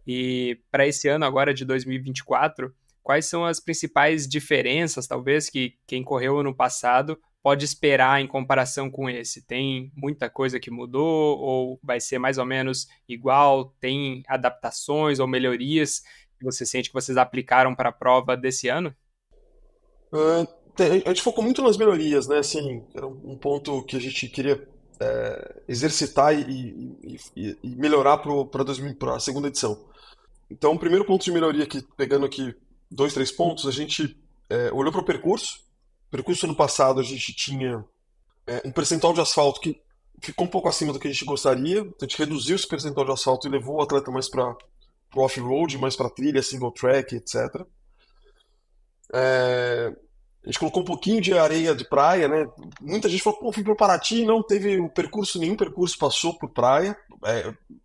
E para esse ano agora de 2024, quais são as principais diferenças, talvez, que quem correu ano passado pode esperar em comparação com esse? Tem muita coisa que mudou ou vai ser mais ou menos igual? Tem adaptações ou melhorias que você sente que vocês aplicaram para a prova desse ano? A gente focou muito nas melhorias, né? Assim, era um ponto que a gente queria exercitar e melhorar para a segunda edição. Então, o primeiro ponto de melhoria, aqui, pegando aqui dois, três pontos, a gente olhou para o percurso. O percurso no passado a gente tinha um percentual de asfalto que ficou um pouco acima do que a gente gostaria. Então, a gente reduziu esse percentual de asfalto e levou o atleta mais para o off-road, mais para trilha, single track, etc. A gente colocou um pouquinho de areia de praia, né? Muita gente falou, pô, fui para Paraty, não teve nenhum percurso passou por praia,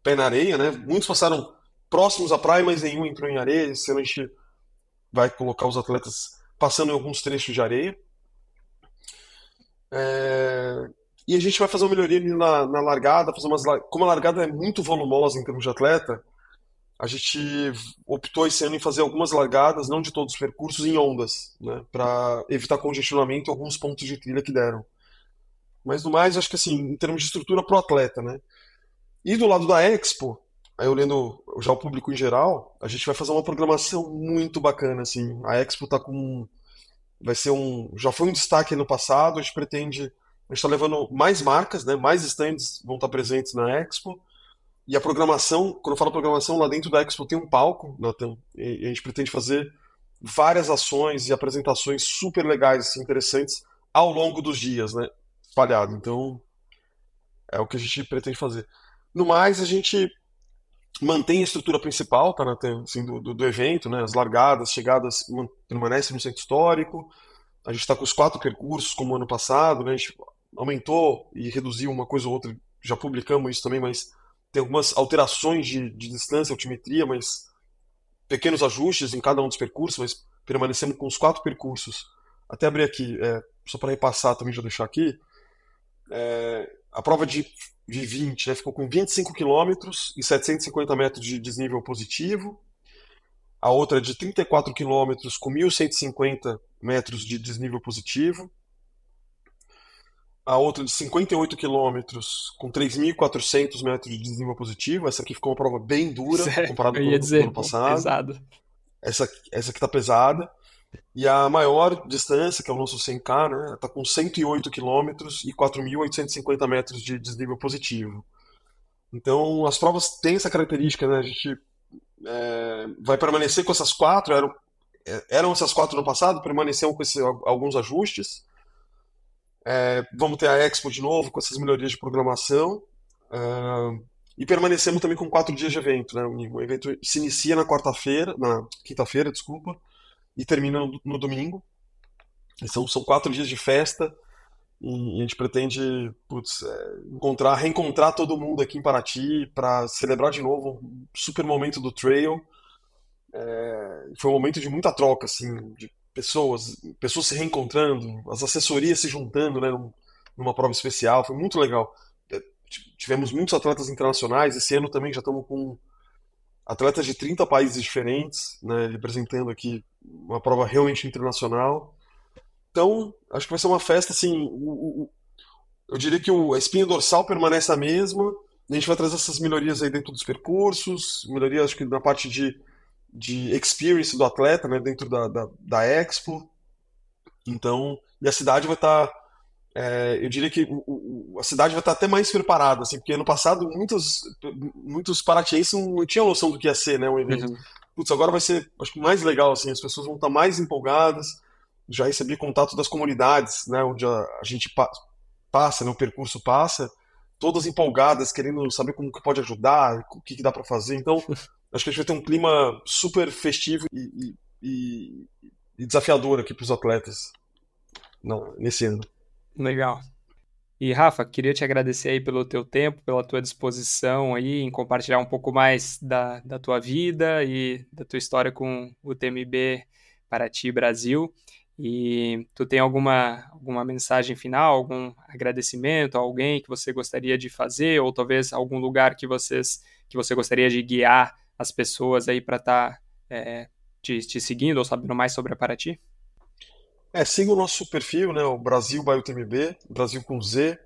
pé na areia, né? Muitos passaram próximos à praia, mas nenhum entrou em areia. Esse ano a gente vai colocar os atletas passando em alguns trechos de areia. E a gente vai fazer uma melhoria ali na largada, como a largada é muito volumosa em termos de atleta, a gente optou esse ano em fazer algumas largadas, não de todos os percursos, em ondas, né, para evitar congestionamento em alguns pontos de trilha que deram. Mas no mais, acho que assim, em termos de estrutura pro atleta, né? E do lado da Expo, aí olhando já o público em geral, a gente vai fazer uma programação muito bacana, assim. A Expo tá com já foi um destaque no passado, a gente está levando mais marcas, né? Mais stands vão estar presentes na Expo. E a programação, quando eu falo programação, lá dentro da Expo tem um palco, Nathan, e a gente pretende fazer várias ações e apresentações super legais, assim, interessantes, ao longo dos dias, né? Espalhado. Então, é o que a gente pretende fazer. No mais, a gente mantém a estrutura principal, tá, Nathan, assim, do evento, né? As largadas, chegadas permanecem no centro histórico. A gente está com os 4 percursos, como ano passado, né? A gente aumentou e reduziu uma coisa ou outra, já publicamos isso também, mas tem algumas alterações de distância, altimetria, mas pequenos ajustes em cada um dos percursos, mas permanecemos com os 4 percursos. Até abrir aqui, só para repassar também, já deixar aqui. A prova de 20, né, ficou com 25 quilômetros e 750 metros de desnível positivo. A outra é de 34 quilômetros com 1.150 metros de desnível positivo. A outra de 58 quilômetros com 3.400 metros de desnível positivo. Essa aqui ficou uma prova bem dura, Sério? comparado Eu com o ia ano, com o dizer, ano pô, passado. pesado. Essa aqui tá pesada. E a maior distância, que é o nosso 100K, né, tá com 108 quilômetros e 4.850 metros de desnível positivo. Então, as provas têm essa característica, né? A gente vai permanecer com essas 4, eram essas 4 no passado, permaneceram com alguns ajustes. Vamos ter a Expo de novo com essas melhorias de programação. E permanecemos também com 4 dias de evento, né? O evento se inicia na quinta-feira, desculpa, e termina no domingo. São 4 dias de festa e a gente pretende, reencontrar todo mundo aqui em Paraty para celebrar de novo um super momento do trail. Foi um momento de muita troca, assim, de pessoas se reencontrando, as assessorias se juntando, né, numa prova especial. Foi muito legal. Tivemos muitos atletas internacionais. Esse ano também já estamos com atletas de 30 países diferentes, né, representando aqui uma prova realmente internacional. Então, acho que vai ser uma festa, assim, eu diria que a espinha dorsal permanece a mesma. A gente vai trazer essas melhorias aí dentro dos percursos, melhorias, acho que na parte de experience do atleta, né, dentro da Expo. Então, e a cidade vai estar, eu diria que a cidade vai estar até mais preparada, assim, porque ano passado muitos paratienses não tinham noção do que ia ser, né, um evento. Uhum. Putz, agora vai ser, acho que mais legal, assim, as pessoas vão estar mais empolgadas. Já recebi contato das comunidades, né, onde a gente passa, né, o percurso passa, todas empolgadas, querendo saber como que pode ajudar, o que dá para fazer. Então, acho que a gente vai ter um clima super festivo e desafiador aqui para os atletas nesse ano. Legal. E Rafa, queria te agradecer aí pelo teu tempo, pela tua disposição aí em compartilhar um pouco mais da tua vida e da tua história com o TMB Paraty Brasil. E tu tem alguma mensagem final, algum agradecimento a alguém que você gostaria de fazer, ou talvez algum lugar que você gostaria de guiar as pessoas aí para estar te seguindo ou sabendo mais sobre a Paraty? Siga o nosso perfil, né, o Brasil by UTMB, Brasil com Z.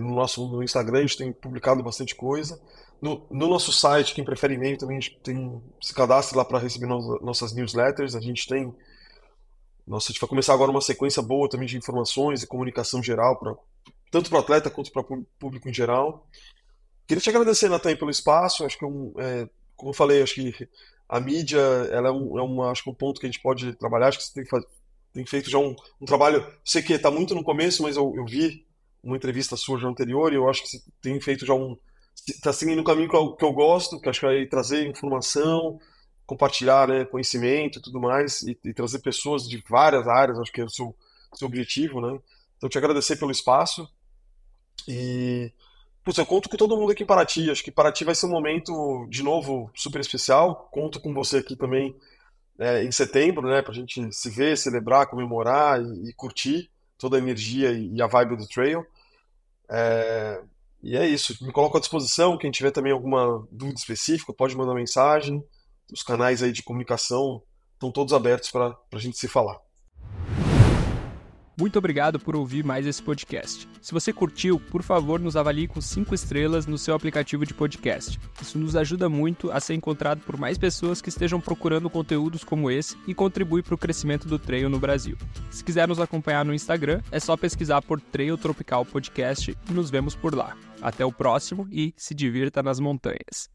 No Instagram a gente tem publicado bastante coisa. No nosso site, quem prefere e-mail também se cadastre lá para receber nossas newsletters. A gente vai começar agora uma sequência boa também de informações e comunicação geral, tanto para o atleta quanto para o público em geral. Queria te agradecer, Nathan, pelo espaço. Acho que, como eu falei, acho que a mídia ela acho que um ponto que a gente pode trabalhar. Acho que você tem feito já um trabalho. Sei que está muito no começo, mas eu vi uma entrevista sua já anterior e eu acho que você tem feito já está seguindo um caminho que eu gosto, que acho que vai trazer informação, compartilhar, né, conhecimento e tudo mais, e trazer pessoas de várias áreas, acho que é o seu objetivo, né? Então, te agradecer pelo espaço e, putz, eu conto com todo mundo aqui em Paraty. Acho que Paraty vai ser um momento, de novo, super especial. Conto com você aqui também em setembro, né, pra gente se ver, celebrar, comemorar e curtir toda a energia e a vibe do trail. É, e é isso, me coloco à disposição. Quem tiver também alguma dúvida específica, pode mandar mensagem. Os canais aí de comunicação estão todos abertos para a gente se falar. Muito obrigado por ouvir mais esse podcast. Se você curtiu, por favor, nos avalie com 5 estrelas no seu aplicativo de podcast. Isso nos ajuda muito a ser encontrado por mais pessoas que estejam procurando conteúdos como esse e contribui para o crescimento do trail no Brasil. Se quiser nos acompanhar no Instagram, é só pesquisar por Trail Tropical Podcast e nos vemos por lá. Até o próximo e se divirta nas montanhas.